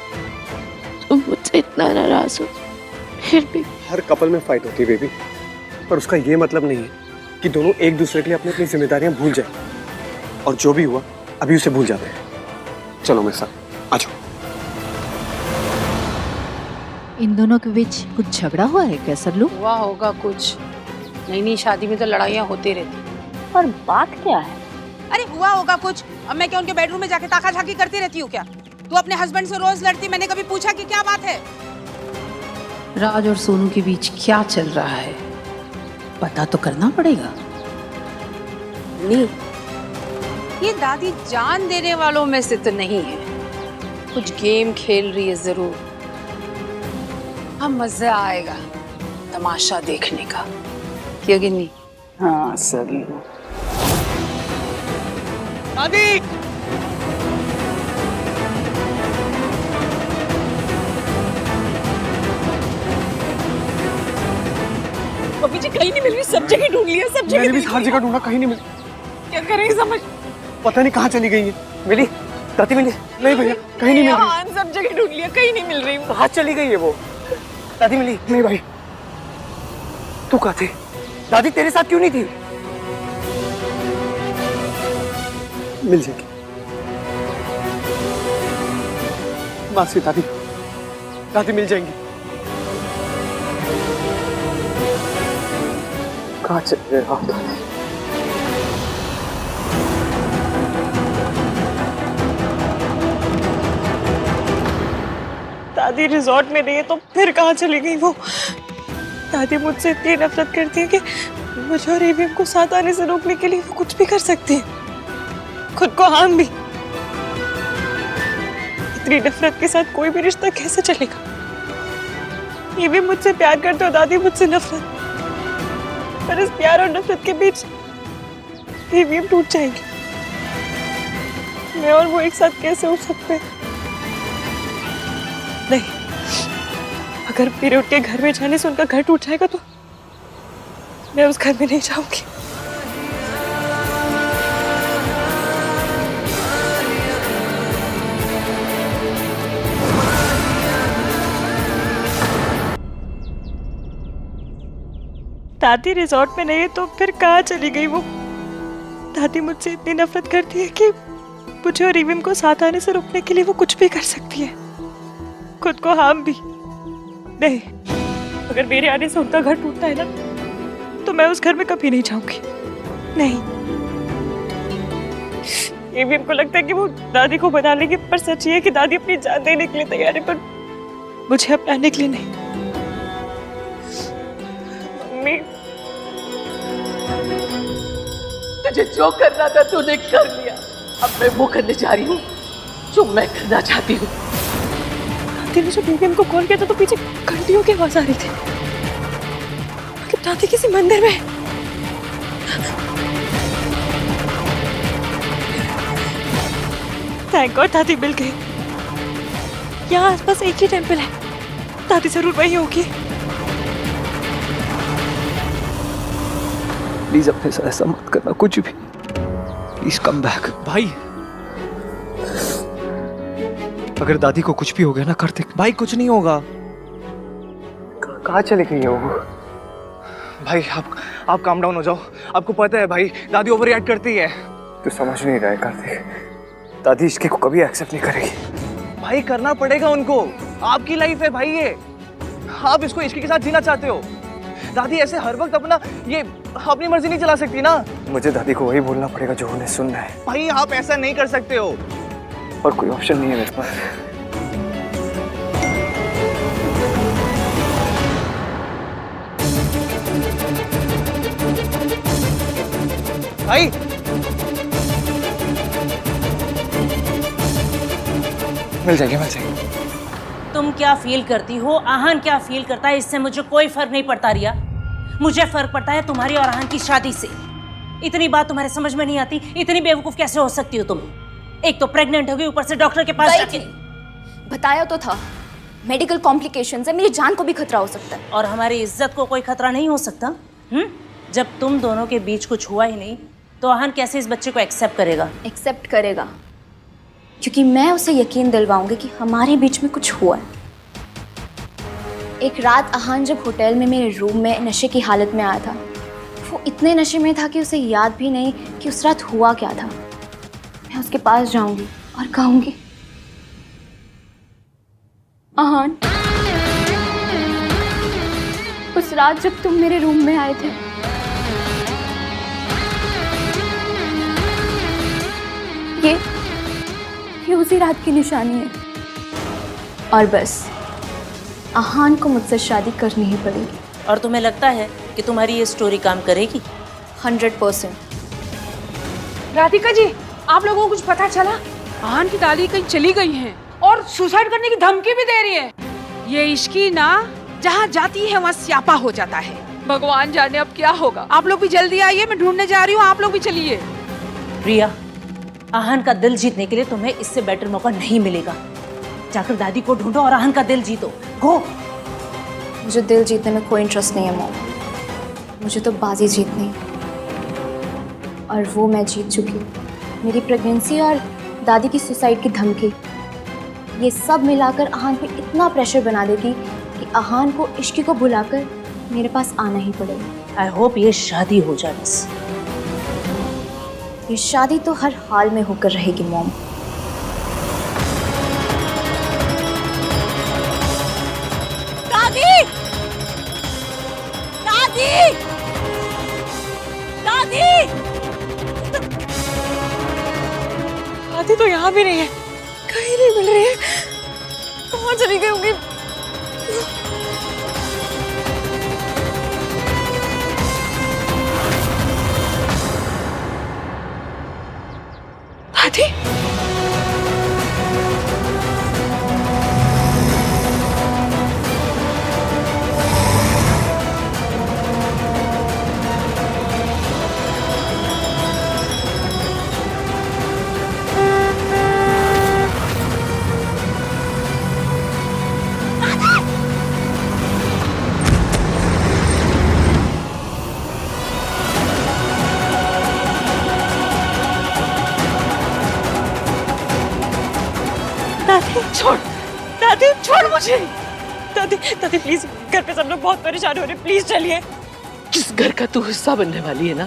तुम मुझसे इतना नाराज हो फिर भी। हर कपल में फाइट होती है बेबी, पर उसका ये मतलब नहीं है कि दोनों एक दूसरे के लिए अपनी अपनी जिम्मेदारियां भूल जाए। और जो भी हुआ अभी उसे भूल जाते हैं। चलो मेरे साथ आ जाओ। इन दोनों के बीच कुछ झगड़ा हुआ है क्या सल्लू? हुआ होगा कुछ। नई शादी में तो लड़ाइयाँ होती रहती। पर बात क्या है? अरे हुआ होगा कुछ। अब मैं क्या उनके बेडरूम में जाके ताका झाकी करती रहती हूँ क्या? तू अपने हस्बैंड से रोज लड़ती, मैंने कभी पूछा कि क्या बात है? राज और सोनू के बीच क्या चल रहा है पता तो करना पड़ेगा। नहीं, ये दादी जान देने वालों में से तो नहीं है। कुछ गेम खेल रही है जरूर। हम मजा आएगा तमाशा देखने का। क्यों गिन्नी? हाँ सल्लू। दादी! मम्मी जी कहीं नहीं मिल रही, सब जगह ढूंढ लिया, सब जगह। मैंने भी हर जगह ढूंढा, कहीं नहीं मिली। क्या करें समझ? पता नहीं कहाँ चली गई है। मिली? दादी मिली? नहीं भैया, कहीं नहीं मिल रही। हाँ, सब जगह ढूंढ लिया, कहीं नहीं मिल रही। कहाँ चली गई है वो? दादी मिली? नहीं भाई। तू कहाँ थी? दादी तेरे साथ क्यों नहीं थी? मिल जाएगी। मासी दादी, दादी मिल जाएंगी। कहाँ चले गए आप? दादी रिजॉर्ट में नहीं है तो फिर कहाँ चली गई वो? दादी मुझसे इतनी नफरत करती है कि मुझे और एवीएम को साथ आने से रोकने के लिए वो कुछ भी कर सकती है, खुद को हार्म भी। इतनी नफरत के साथ कोई भी रिश्ता कैसे चलेगा? एवीएम मुझसे प्यार करते हो, दादी मुझसे नफरत। पर इस प्यार और नफरत के बीच एवीएम टूट जाएगी। मैं और वो एक साथ कैसे हो सकते हैं? नहीं, अगर मेरे उठ के घर में जाने से उनका घर टूट जाएगा तो मैं उस घर में नहीं जाऊंगी। दादी रिजॉर्ट में नहीं है तो फिर कहाँ चली गई वो? दादी मुझसे इतनी नफरत करती है कि मुझे और रिविम को साथ आने से रोकने के लिए वो कुछ भी कर सकती है, खुद को हार्म भी। नहीं, अगर मेरे आने से उनका घर टूटता है ना तो मैं उस घर में कभी नहीं जाऊंगी। नहीं, रिविम को लगता है कि वो दादी को बना लेगी, पर सच ये है कि दादी अपनी जान देने के लिए तैयार है, पर मुझे अपनाने के लिए नहीं। मम्मी, तुझे जो करना था तूने कर लिया। अब मैं वो करने जा रही हूँ जो मैं करना चाहती हूँ। दादी ने जब रिविम को कॉल किया था तो पीछे घंटियों की आवाज आ रही थी। दादी किसी मंदिर में। थैंक गॉड दादी मिल गई। यहाँ आसपास एक ही टेंपल है, दादी जरूर वही होगी। प्लीज अपने साथ ऐसा मत करना, कुछ भी। Please come back. भाई अगर दादी को कुछ भी हो गया ना कार्तिक। भाई कुछ नहीं होगा। कहाँ चली गई है वो? भाई आप काम डाउन हो जाओ। आपको पता है भाई, दादी ओवर रिएक्ट करती है। तू समझ नहीं रहा है कार्तिक, दादी इसके को कभी एक्सेप्ट नहीं करेगी। भाई करना पड़ेगा उनको, आपकी लाइफ है भाई ये। आप इसको इश्क के साथ जीना चाहते हो। दादी ऐसे हर वक्त अपनी मर्जी नहीं चला सकती ना। मुझे दादी को वही बोलना पड़ेगा जो उन्हें सुनना है। भाई आप ऐसा नहीं कर सकते हो। और कोई ऑप्शन नहीं है मेरे पास। भाई मिल जाएगी। तुम क्या फील करती हो, आहान क्या फील करता है, इससे मुझे कोई फर्क नहीं पड़ता रिया। मुझे फर्क पड़ता है तुम्हारी और आहान की शादी से। इतनी बात तुम्हारे समझ में नहीं आती? इतनी बेवकूफ कैसे हो सकती हो तुम? एक तो प्रेग्नेंट हो गई, ऊपर से डॉक्टर के पास जाके। बताया तो था, मेडिकल कॉम्प्लिकेशंस है, मेरी जान को भी खतरा हो सकता है। और हमारी इज्जत को कोई खतरा नहीं हो सकता? जब तुम दोनों के बीच कुछ हुआ ही नहीं तो आहान कैसे इस बच्चे को एक्सेप्ट करेगा? एक्सेप्ट करेगा क्योंकि मैं उसे यकीन दिलवाऊंगी कि हमारे बीच में कुछ हुआ है। एक रात आहान जब होटल में मेरे रूम में नशे की हालत में आया था, वो इतने नशे में था कि उसे याद भी नहीं कि उस रात हुआ क्या था। मैं उसके पास जाऊंगी और कहूंगी, आहान, उस रात जब तुम मेरे रूम में आए थे, ये उसी रात की निशानी है। और बस आहान को मुझसे शादी करनी ही पड़ेगी। और तुम्हें लगता है कि तुम्हारी ये स्टोरी काम करेगी? 100%। राधिका जी, आप लोगों को कुछ पता चला? आहान की दादी कहीं चली गई हैं और सुसाइड करने की धमकी भी दे रही है। ये इश्की ना जहाँ जाती है वहाँ स्यापा हो जाता है। भगवान जाने अब क्या होगा। आप लोग भी जल्दी आइए, मैं ढूंढने जा रही हूँ, आप लोग भी चलिए। प्रिया, आहान का दिल जीतने के लिए तुम्हें इससे बेटर मौका नहीं मिलेगा। जाकर दादी को ढूंढो और आहान का दिल जीतो। गो। मुझे दिल जीतने में कोई इंटरेस्ट नहीं है मॉम, मुझे तो बाजी जीतनी है और वो मैं जीत चुकी हूँ। मेरी प्रेगनेंसी और दादी की सुसाइड की धमकी, ये सब मिलाकर आहान पे इतना प्रेशर बना देगी कि आहान को इश्की को भुलाकर मेरे पास आना ही पड़ेगा। आई होप ये शादी हो जाए बस। ये शादी तो हर हाल में होकर रहेगी मॉम। दादी! दादी! दादी! दादी तो यहाँ भी नहीं है, कहीं नहीं मिल रही है। कहाँ चली गई होगी? दादी? छोड़ दादी, छोड़ मुझे। दादी दादी प्लीज, घर पे सब लोग बहुत परेशान हो रहे हैं, प्लीज चलिए। जिस घर का तू हिस्सा बनने वाली है ना,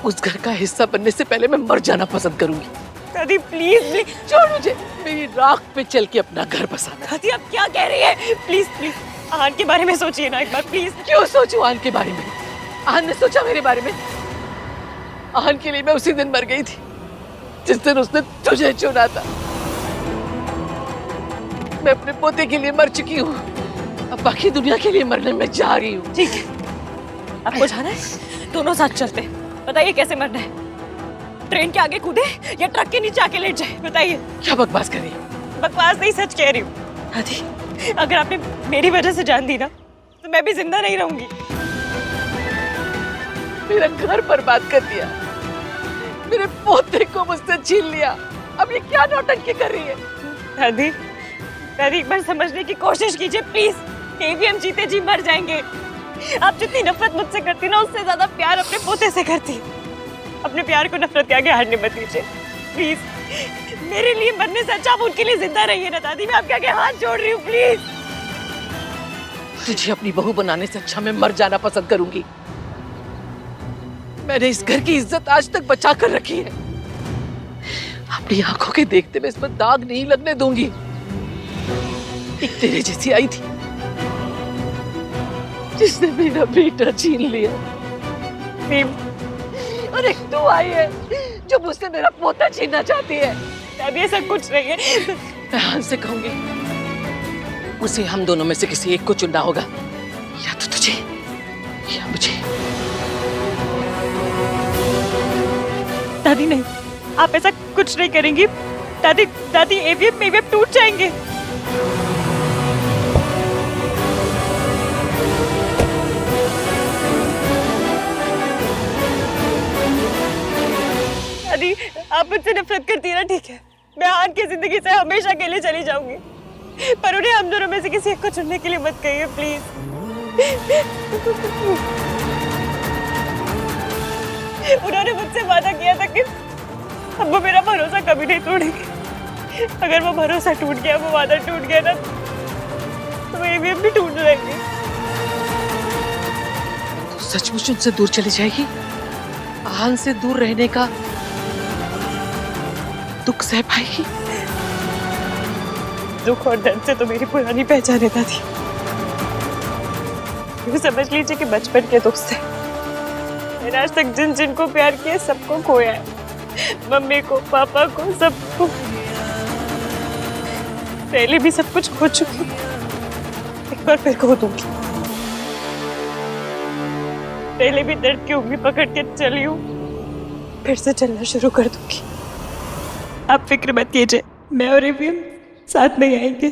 उस घर का हिस्सा बनने से पहले मैं मर जाना पसंद करूंगी। दादी प्लीज प्लीज छोड़ मुझे, मेरी राख पे चल के अपना घर बसाना। दादी आप क्या कह रही है? प्लीज प्लीज आहान के बारे में सोचिए ना एक बार प्लीज। क्यों सोचूं आहान के बारे में? आहान ने सोचा मेरे बारे में? आहान के लिए मैं उसी दिन मर गई थी जिस दिन उसने तुझे चुना था। मैं अपने पोते के लिए मर चुकी हूँ, अब बाकी दुनिया के लिए मरने में जा रही हूँ। ठीक है, आपको जाना है? दोनों साथ चलते हैं। बताइए कैसे मरना है? ट्रेन के आगे कूदे या ट्रक के नीचे आके लेट जाए? बताइए। क्या बकवास कर रही है? बकवास नहीं, सच कह रही हूँ। दादी अगर आपने मेरी वजह से जान दी ना तो मैं भी जिंदा नहीं रहूंगी। मेरा घर बर्बाद कर दिया, मेरे पोते को मुझसे छीन लिया, अब ये क्या नौटंकी कर रही है? दादी दादी एक बार समझने की कोशिश कीजिए प्लीज। ये भी हम जीते जी मर जाएंगे। आप जितनी नफरत मुझसे करती ना उससे ज्यादा प्यार अपने पोते से करती। अपने प्यार को नफरत के आगे हारने मत दीजिए प्लीज। मेरे लिए मरने से अच्छा आप उनके लिए जिंदा रहिए ना दादी। मैं आपके आगे हाथ जोड़ रही हूँ प्लीज। तुझे अपनी बहू बनाने से अच्छा मैं मर जाना पसंद करूंगी। मैंने इस घर की इज्जत आज तक बचा कर रखी है, अपनी आंखों के देखते मैं इस पर दाग नहीं लगने दूंगी। एक तेरे जैसी आई थी जिसने मेरा बेटा छीन लिया, और एक तू आई है जो मुझसे मेरा पोता छीनना चाहती है। दादी ऐसा कुछ नहीं है। मैं हान से कहूंगी उसे हम दोनों में से किसी एक को चुनना होगा, या तो तुझे या मुझे। दादी नहीं, आप ऐसा कुछ नहीं करेंगी। दादी दादी एवीएम टूट जाएंगे। दादी आप मुझसे नफरत करती है ना, ठीक है, मैं आहान की जिंदगी से हमेशा के लिए चली जाऊंगी, पर उन्हें हम दोनों में से किसी एक को चुनने के लिए मत कहिए प्लीज। उन्होंने मुझसे वादा किया था कि अब वो मेरा भरोसा कभी नहीं तोड़ेंगे। अगर वो भरोसा टूट गया, वो वादा टूट गया ना, तो वो एवीएम भी टूट जाएंगे। तो सचमुच उनसे दूर चली जाएगी? आहान से दूर रहने का दुख सह पाएगी? दुख और दर्द से तो मेरी पुरानी पहचान है दादी। ये समझ लीजिए कि बचपन के दुख से मैंने आज तक जिन जिनको प्यार किया सबको खोया है। मम्मी को, पापा को, सबको। पहले भी सब कुछ खो चुकी, एक बार फिर खो दूंगी। पहले भी दर्द की उंगली पकड़ के चली हूँ, फिर से चलना शुरू कर दूंगी। आप फिक्र मत कीजिए, मैं और एवीएम साथ में आएंगे।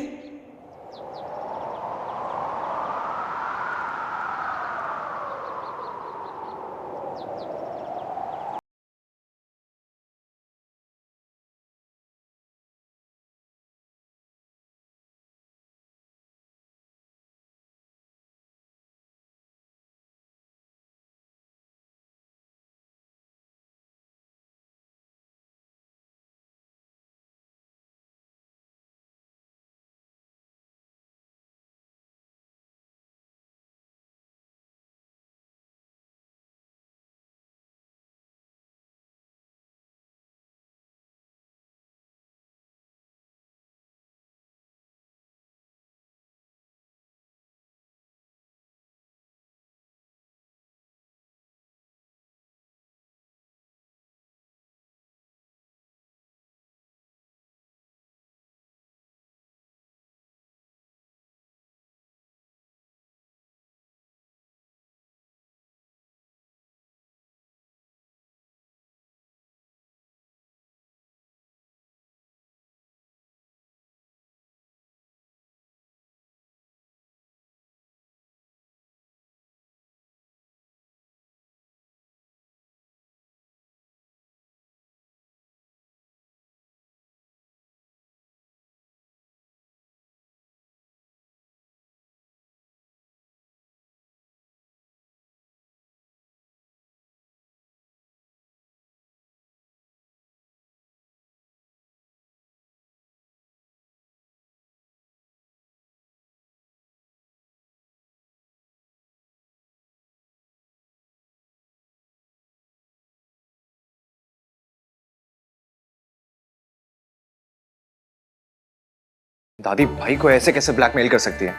दादी भाई को ऐसे कैसे ब्लैकमेल कर सकती है?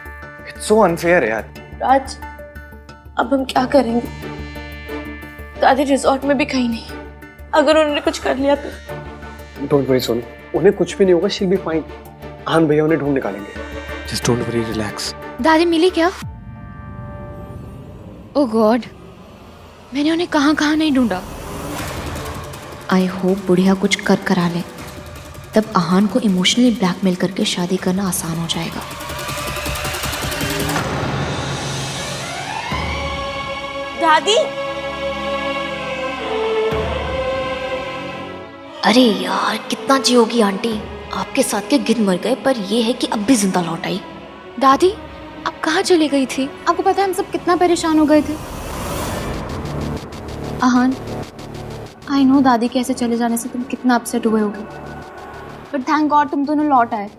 इट्स सो अनफेयर यार। राज, अब हम क्या करेंगे? दादी रिजॉर्ट में भी कहीं नहीं। अगर उन्होंने कुछ कर लिया तो? डोंट वरी सोनू, उन्हें कुछ भी नहीं होगा, शील बी फाइन। आहान भैया उन्हें ढूंढ निकालेंगे। Just don't worry, relax. दादी मिली क्या? ओह गॉड, मैंने उन्हें कहाँ कहाँ नहीं ढूंढा। आई होप बुढ़िया कुछ कर करा ले, तब आहान को इमोशनली ब्लैकमेल करके शादी करना आसान हो जाएगा। दादी, अरे यार, कितना जियोगी आंटी? आपके साथ के गिद्ध मर गए, पर ये है कि अब भी जिंदा लौट आई। दादी, आप कहाँ चली गई थी? आपको पता है हम सब कितना परेशान हो गए थे। आहान, आई नो दादी के ऐसे चले जाने से तुम कितना अपसेट हुए होगे, बट थैंक गॉड तुम दोनों लौट आए।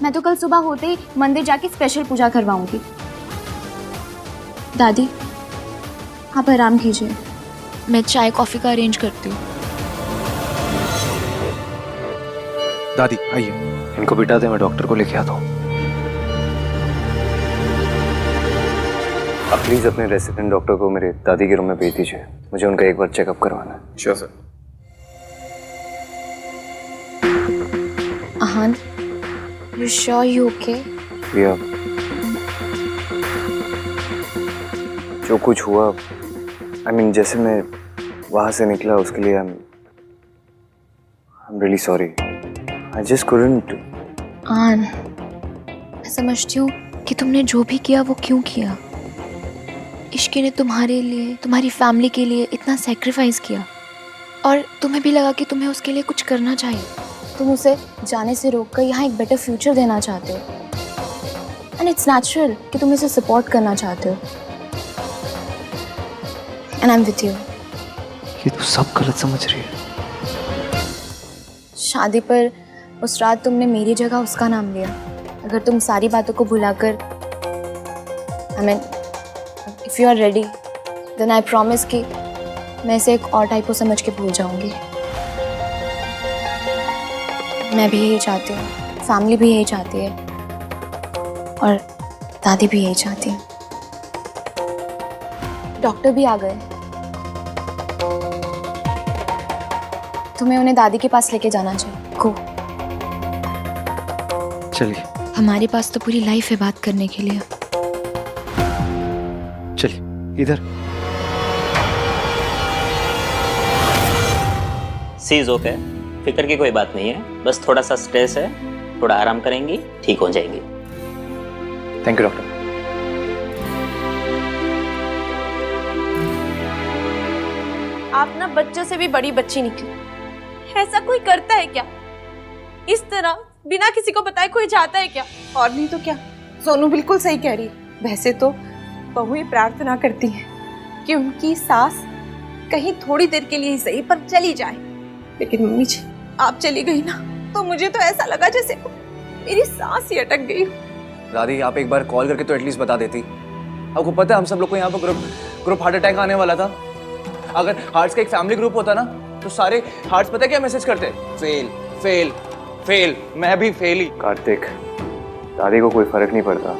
मैं तो कल सुबह होते ही मंदिर जाके स्पेशल पूजा करवाऊंगी। दादी, आप आराम कीजिए, मैं चाय कॉफ़ी का अरेंज करती हूँ। दादी आइए। इनको बिठा दे, मैं डॉक्टर को लेके आता हूँ। आप प्लीज अपने रेसिडेंट डॉक्टर को मेरे दादी के रूम में भेज दीजिए, मुझे उनका एक बार चेकअप करवाना है। Sure sir. Aahan, you sure you okay? भैया, जो कुछ हुआ, आई मीन जैसे मैं वहां से निकला उसके लिए I am really sorry. I just couldn't. आन, मैं समझती हूँ कि तुमने जो भी किया वो क्यों किया। इश्की ने तुम्हारे लिए, तुम्हारी फैमिली के लिए इतना सेक्रीफाइस किया, और तुम्हें भी लगा कि तुम्हें उसके लिए कुछ करना चाहिए। तुम उसे जाने से रोककर यहाँ एक बेटर फ्यूचर देना चाहते हो, एंड इट्स नेचुरल कि तुम इसे सपोर्ट करना चाहते हो, and I am with you. ये तो सब गलत समझ रही है। शादी पर उस रात तुमने मेरी जगह उसका नाम लिया। अगर तुम सारी बातों को भुलाकर, I mean if you are ready, then I promise कि मैं इसे एक और टाइप को समझ के भूल जाऊंगी। मैं भी यही चाहती हूँ, फैमिली भी यही चाहती है, और दादी भी यही चाहती है। डॉक्टर भी आ गए, तुम्हें उन्हें दादी के पास लेके जाना चाहिए। गो। चलिए हमारे पास तो पूरी लाइफ है बात करने के लिए। चलिए इधर। सी इज ओके, फिक्र की कोई बात नहीं है, बस थोड़ा सा स्ट्रेस है, थोड़ा आराम करेंगी ठीक हो जाएंगी। Thank you doctor. आप ना बच्चों से भी बड़ी बच्ची निकली। ऐसा कोई करता है क्या? इस तरह बिना किसी को बताए कोई जाता है क्या? और नहीं तो क्या, सोनू बिल्कुल सही कह रही है। वैसे तो बहुएं प्रार्थना करती हैं कि उनकी सास कहीं थोड़ी देर के लिए ही सही पर चली जाए, लेकिन मम्मी जी आप चली गई ना, तो मुझे तो ऐसा लगा जैसे मेरी सांस ही अटक गई। दादी, आप एक बार कॉल करके तो एटलीस्ट बता देती। आपको पता है हम सब लोग को यहाँ पर ग्रुप हार्ट अटैक आने वाला था। अगर हार्ट्स का एक फैमिली ग्रुप होता ना, तो सारे हार्ट्स पता है क्या मैसेज करते? Fail fail fail. मैं भी फेल ही। कार्तिक, दादी को कोई फर्क नहीं पड़ता,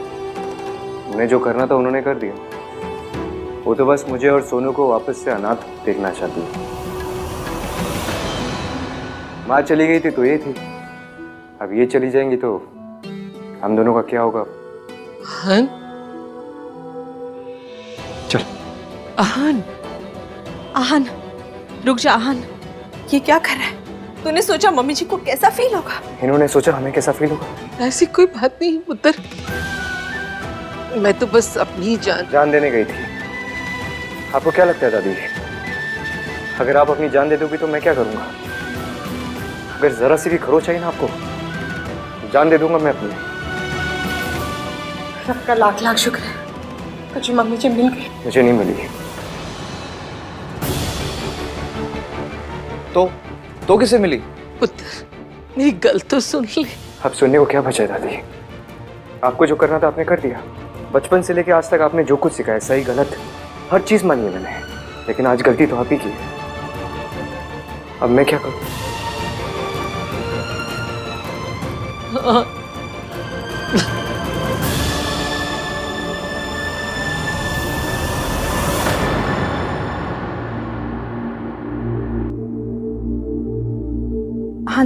उन्हें जो करना था उन्होंने कर दिया। वो तो बस मुझे और सोनू को वापस से अनाथ देखना चाहती है। माँ चली गई थी तो ये थी, अब ये चली जाएंगी तो हम दोनों का क्या होगा? आहान, चल। आहान, आहान, रुक जा आहान, ये क्या कर रहा है? तूने सोचा मम्मी जी को कैसा फील होगा? इन्होंने सोचा हमें कैसा फील होगा? ऐसी कोई बात नहीं पुत्र, मैं तो बस अपनी जान देने गई थी। आपको क्या लगता है दादी, अगर आप अपनी जान दे दोगी तो मैं क्या करूंगा? अगर जरा सी भी खरोच आई ना आपको, जान दे दूंगा मैं अपनी। रब का लाख लाख शुक्र है तुझे मम्मी जी मिल गई। मुझे नहीं मिली। तो किसे मिली? पुत्र, मेरी गल तो सुन ले। अब सुनने को क्या बचा है दादी? आपको जो करना था आपने कर दिया। बचपन से लेके आज तक आपने जो कुछ सिखाया, सही गलत हर चीज मानी है मैंने, लेकिन आज गलती तो आप ही की है। अब मैं क्या करूं? आहान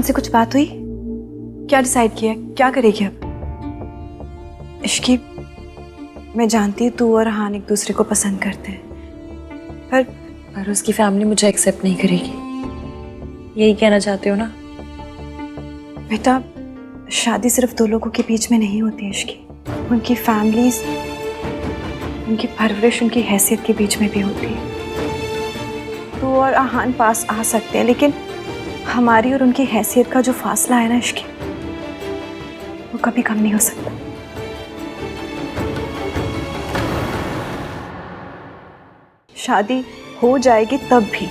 से कुछ बात हुई? क्या डिसाइड किया, क्या करेगी अब? इश्की, मैं जानती हूँ तू और आहान एक दूसरे को पसंद करते हैं, पर उसकी फैमिली मुझे एक्सेप्ट नहीं करेगी। यही कहना चाहते हो ना? बेटा, शादी सिर्फ दो लोगों के बीच में नहीं होती है इश्की, उनकी फैमिलीज, उनकी परवरिश, उनकी हैसियत के बीच में भी होती है। तू और आहान पास आ सकते हैं, लेकिन हमारी और उनकी हैसियत का जो फासला है ना इश्की, वो कभी कम नहीं हो सकता। शादी हो जाएगी तब भी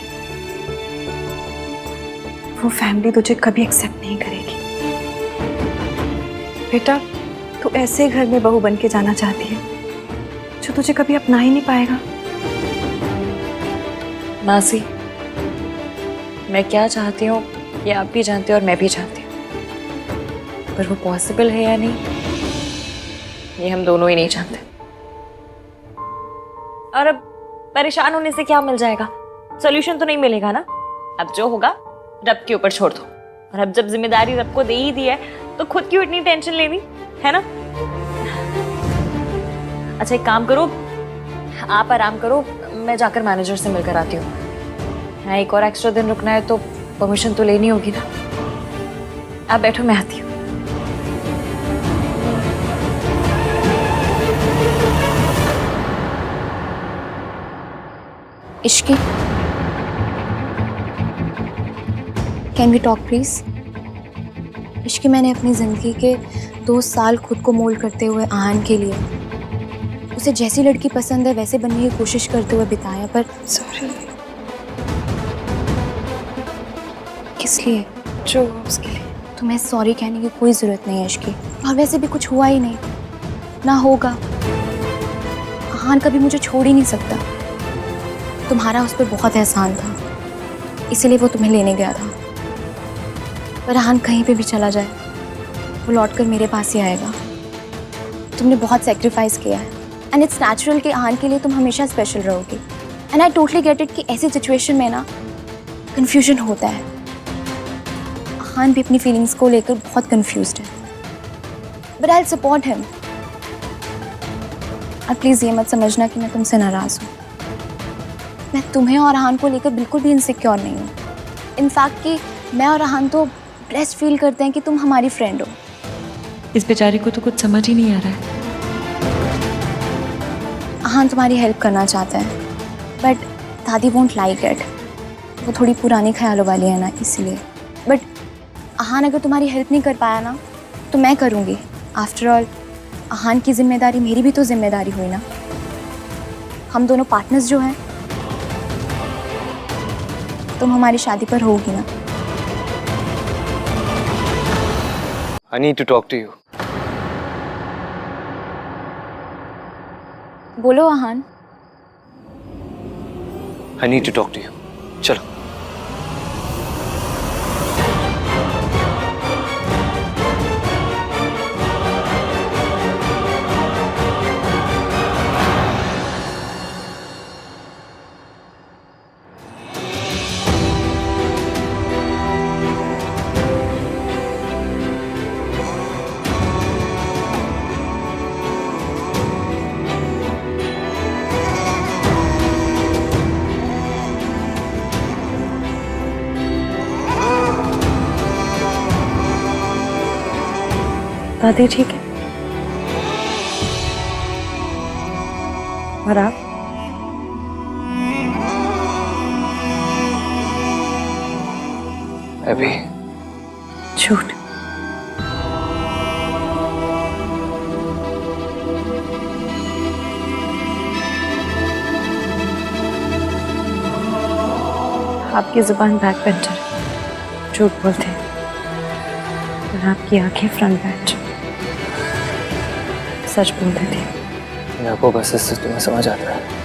वो फैमिली तुझे कभी एक्सेप्ट नहीं करेगी। बेटा, तू ऐसे घर में बहू बन के जाना चाहती है जो तुझे कभी अपना ही नहीं पाएगा। मासी, मैं क्या चाहती हूँ ये आप भी जानते हो और मैं भी जानती हूँ, पर वो पॉसिबल है या नहीं ये हम दोनों ही नहीं जानते। और अब परेशान होने से क्या मिल जाएगा? सॉल्यूशन तो नहीं मिलेगा ना। अब जो होगा रब के ऊपर छोड़ दो, और अब जब जिम्मेदारी रब को दे ही दी है तो खुद क्यों इतनी टेंशन लेनी, है ना? अच्छा, एक काम करो, आप आराम करो, मैं जाकर मैनेजर से मिलकर आती हूँ। हाँ, एक और एक्स्ट्रा दिन रुकना है तो परमिशन तो लेनी होगी ना। आप बैठो, मैं आती हूँ। Ishqi, can we talk please? Ishqi, मैंने अपनी ज़िंदगी के 2 साल खुद को मोल्ड करते हुए आहान के लिए, उसे जैसी लड़की पसंद है वैसे बनने की कोशिश करते हुए बिताया, पर सॉरी। किस लिए? जो उसके लिए। तुम्हें सॉरी कहने की कोई ज़रूरत नहीं है इश्की, और वैसे भी कुछ हुआ ही नहीं, ना होगा। आहान कभी मुझे छोड़ ही नहीं सकता। तुम्हारा उस पर बहुत एहसान था, इसीलिए वो तुम्हें लेने गया था। पर आहान कहीं पे भी चला जाए वो लौटकर मेरे पास ही आएगा। तुमने बहुत सेक्रीफाइस किया है, एंड इट्स नेचुरल कि आहान के लिए तुम हमेशा स्पेशल रहोगी। And I totally get it कि ऐसी सिचुएशन में ना कन्फ्यूजन होता है। आहान भी अपनी फीलिंग्स को लेकर बहुत कन्फ्यूज्ड है, but I will support him. और प्लीज़ ये मत समझना कि मैं तुमसे नाराज़ हूँ। मैं तुम्हें और आहान को लेकर बिल्कुल भी इनसिक्योर नहीं हूँ। इनफैक्ट कि मैं और आहान तो ब्लेस्ड फील करते हैं कि तुम हमारी फ्रेंड हो। इस बेचारी को तो कुछ समझ ही नहीं आ रहा है। आहान तुम्हारी हेल्प करना चाहता है, बट दादी वोंट लाइक इट। वो थोड़ी पुरानी ख्यालों वाली है ना, इसलिए। बट आहान अगर तुम्हारी हेल्प नहीं कर पाया ना तो मैं करूँगी। आफ्टर ऑल आहान की जिम्मेदारी मेरी भी तो जिम्मेदारी हुई ना। हम दोनों पार्टनर्स जो हैं। तुम हमारी शादी पर होगी ना? I need to talk to you. बोलो आहान। I need to talk to you. चलो। दादी ठीक है? और आप? अभी झूठ। आपकी जुबान बैक बेंचर, झूठ बोलते हैं, और आपकी आंखें फ्रंट बेंच, सच बोलते थे। मेरे को बस इससे तुम्हें समझ आता है।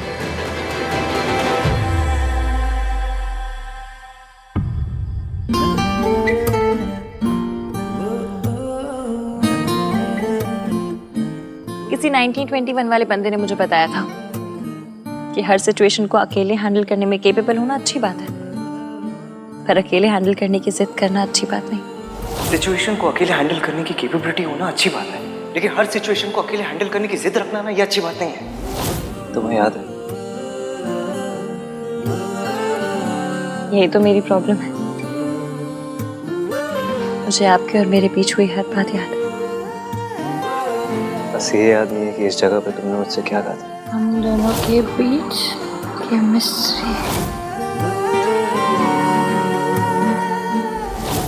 1921 वाले बंदे ने मुझे बताया था कि हर सिचुएशन को अकेले हैंडल करने में केपेबल होना अच्छी बात है, पर अकेले हैंडल करने की जिद करना अच्छी बात नहीं। सिचुएशन को अकेले हैंडल करने की कैपेबिलिटी होना अच्छी बात है, लेकिन हर सिचुएशन को अकेले हैंडल करने की जिद रखना ना, ये अच्छी बात नहीं है। तुम्हें याद है? यही तो मेरी प्रॉब्लम है, मुझे आपके और मेरे बीच हुई हर बात याद है। बस ये याद नहीं है कि इस जगह पे तुमने मुझसे क्या कहा था। हम दोनों के बीच केमिस्ट्री।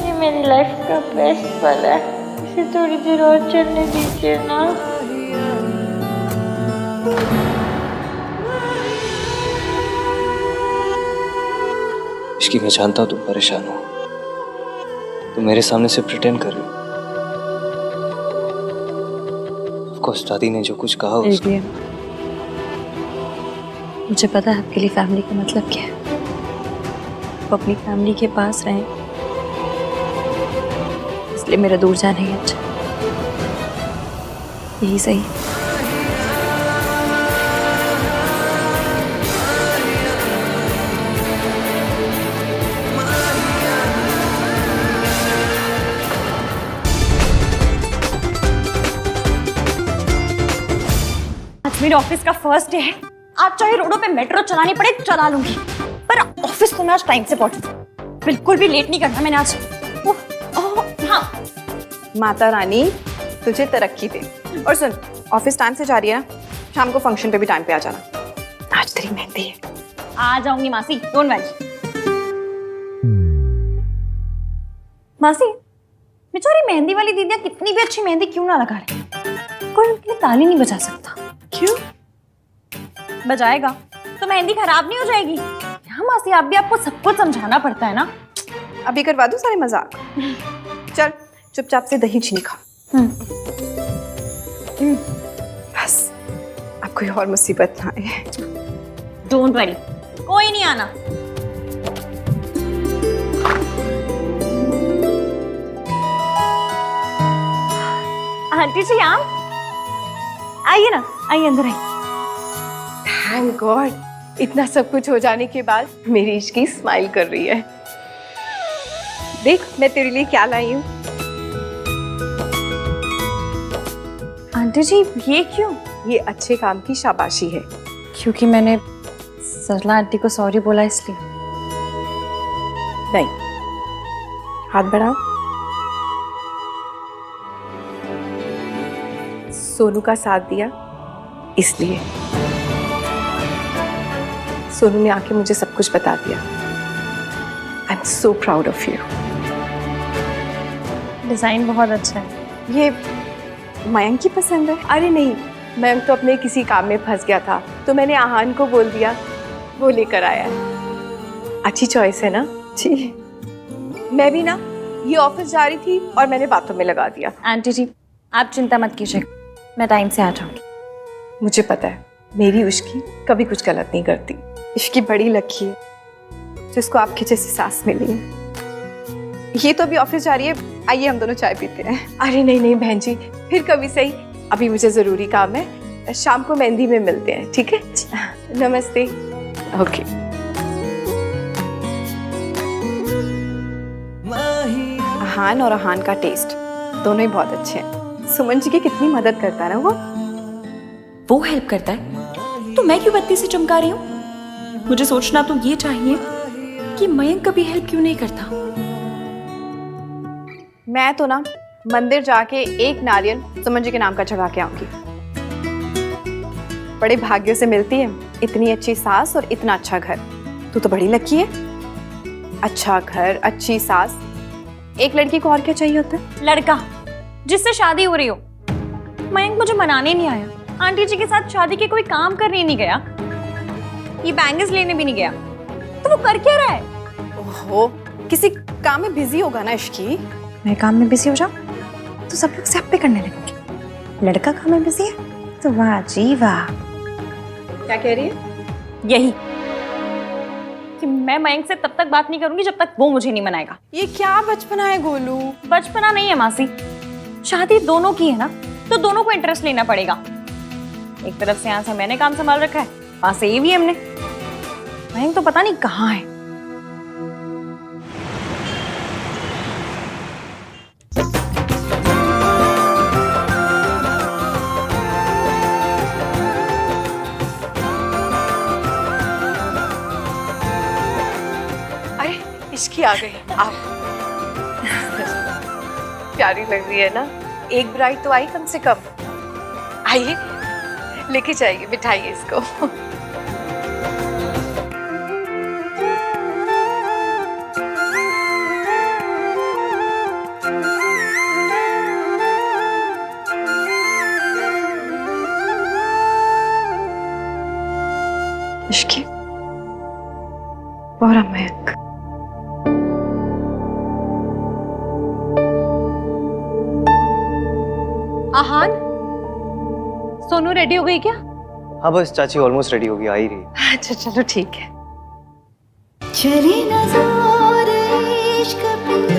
ये मेरी लाइफ का बेस्ट पल है, इसे थोड़ी देर और चलने दीजिए ना। इश्की, मैं जानता हूँ तुम परेशान हो, तुम मेरे सामने से प्रिटेंड कर रही हो। ऑफ कोर्स दादी ने जो कुछ कहा उसको... मुझे पता है आपके लिए फैमिली का मतलब क्या है। वो अपनी फैमिली के पास रहें, इसलिए मेरा दूर जाना ही अच्छा, यही सही। आज मेरे ऑफिस का फर्स्ट डे है। आज चाहे रोडों पे मेट्रो चलानी पड़े चला लूंगी, पर ऑफिस तो मैं आज टाइम से पहुंचूं। बिल्कुल भी लेट नहीं करना मैंने आज। हाँ माता रानी तुझे तरक्की दे। और सुन, ऑफिस टाइम से जा रही है ना, शाम को फंक्शन पे भी टाइम पे आ जाना। आज तेरी मेहंदी है। आ जाऊंगी मासी, डोंट वरी। मासी, बेचारी मेहंदी वाली दीदियां कितनी भी अच्छी मेहंदी क्यों ना लगा रही, कोई उनके लिए ताली नहीं बजा सकता। क्यों? बजाएगा तो मेहंदी खराब नहीं हो जाएगी। हाँ मासी, आप भी आपको सब कुछ समझाना पड़ता है ना। अभी करवा दूं सारे मजाक? चल चुपचाप से दही चीनी खा। बस अब कोई और मुसीबत ना आए। डोंट वरी, कोई नहीं आना। आंटी जी आप आइए ना, आइए अंदर आइए। थैंक गॉड, इतना सब कुछ हो जाने के बाद मेरी इश्की स्माइल कर रही है। देख मैं तेरे लिए क्या लाई हूँ। आंटी जी ये क्यों? ये अच्छे काम की शाबाशी है। क्योंकि मैंने सरला आंटी को सॉरी बोला इसलिए? नहीं, हाथ बढ़ाओ। सोनू का साथ दिया इसलिए। सोनू ने आके मुझे सब कुछ बता दिया। आई am so proud of you. Design बहुत अच्छा है। ये मयंक की पसंद है? अरे नहीं, मयंक तो अपने किसी काम में फंस गया था, तो मैंने आहान को बोल दिया, वो लेकर आया है। अच्छी चॉइस है ना? जी। मैं भी ना ये ऑफिस जा रही थी और मैंने बातों में लगा दिया। आंटी जी आप चिंता मत कीजिए, मैं टाइम से आ जाऊंगी। मुझे पता है मेरी उश्की कभी कुछ गलत नहीं करती। इश्की बड़ी लकी है जिसको आपके जैसी सास मिली है। ये तो अभी ऑफिस जा रही है, आइए हम दोनों चाय पीते हैं। अरे नहीं नहीं बहन जी, फिर कभी सही, अभी मुझे जरूरी काम है। शाम को मेहंदी में मिलते हैं, ठीक है? नमस्ते। ओके। आहान और आहान का टेस्ट दोनों ही बहुत अच्छे हैं। सुमन जी की कितनी मदद करता है ना वो हेल्प करता है, तो मैं क्यों बत्ती से चमका रही हूँ? मुझे सोचना तो ये चाहिए कि मयंक कभी हेल्प क्यों नहीं करता। मैं तो ना मंदिर जाके एक नारियल सुमन जी के नाम का चढ़ा के आऊंगी। बड़े भाग्यों से मिलती है इतनी अच्छी सास और इतना अच्छा घर। तू तो बड़ी लकी है। अच्छा घर, अच्छी सास, एक लड़की को और क्या चाहिए होता है? लड़का जिससे शादी हो रही हो। मयंक मुझे मनाने नहीं आया, आंटी जी के साथ शादी के कोई काम करने नहीं गया, ये बैंगल्स लेने भी नहीं गया, तो वो कर क्या रहा है? ओहो, किसी काम में बिजी होगा ना इश्की। मैं काम में बिजी हो जाऊं तो सब लोग सब पे करने लगेंगे। लड़का काम में बिजी है तो वाह जी वाह। क्या कह रही है? यही कि मैं मयंक से तब तक बात नहीं करूंगी जब तक वो मुझे नहीं मनाएगा। ये क्या बचपना है गोलू? बचपना नहीं है मासी, शादी दोनों की है ना, तो दोनों को इंटरेस्ट लेना पड़ेगा। एक तरफ से यहाँ से मैंने काम संभाल रखा है, वहां से ईवीएम ने। मयंक तो पता नहीं कहाँ है। अरे इश्की आ गई, आप प्यारी लग रही है ना। एक ब्राइड तो आई कम से कम। आइए लेके जाइए, बिठाइए इसको। इश्की और मयंक। आहान, सोनू रेडी हो गई क्या? हाँ बस चाची ऑलमोस्ट रेडी होगी, आ ही रही है। अच्छा चलो ठीक है। चली नजर इश्क पे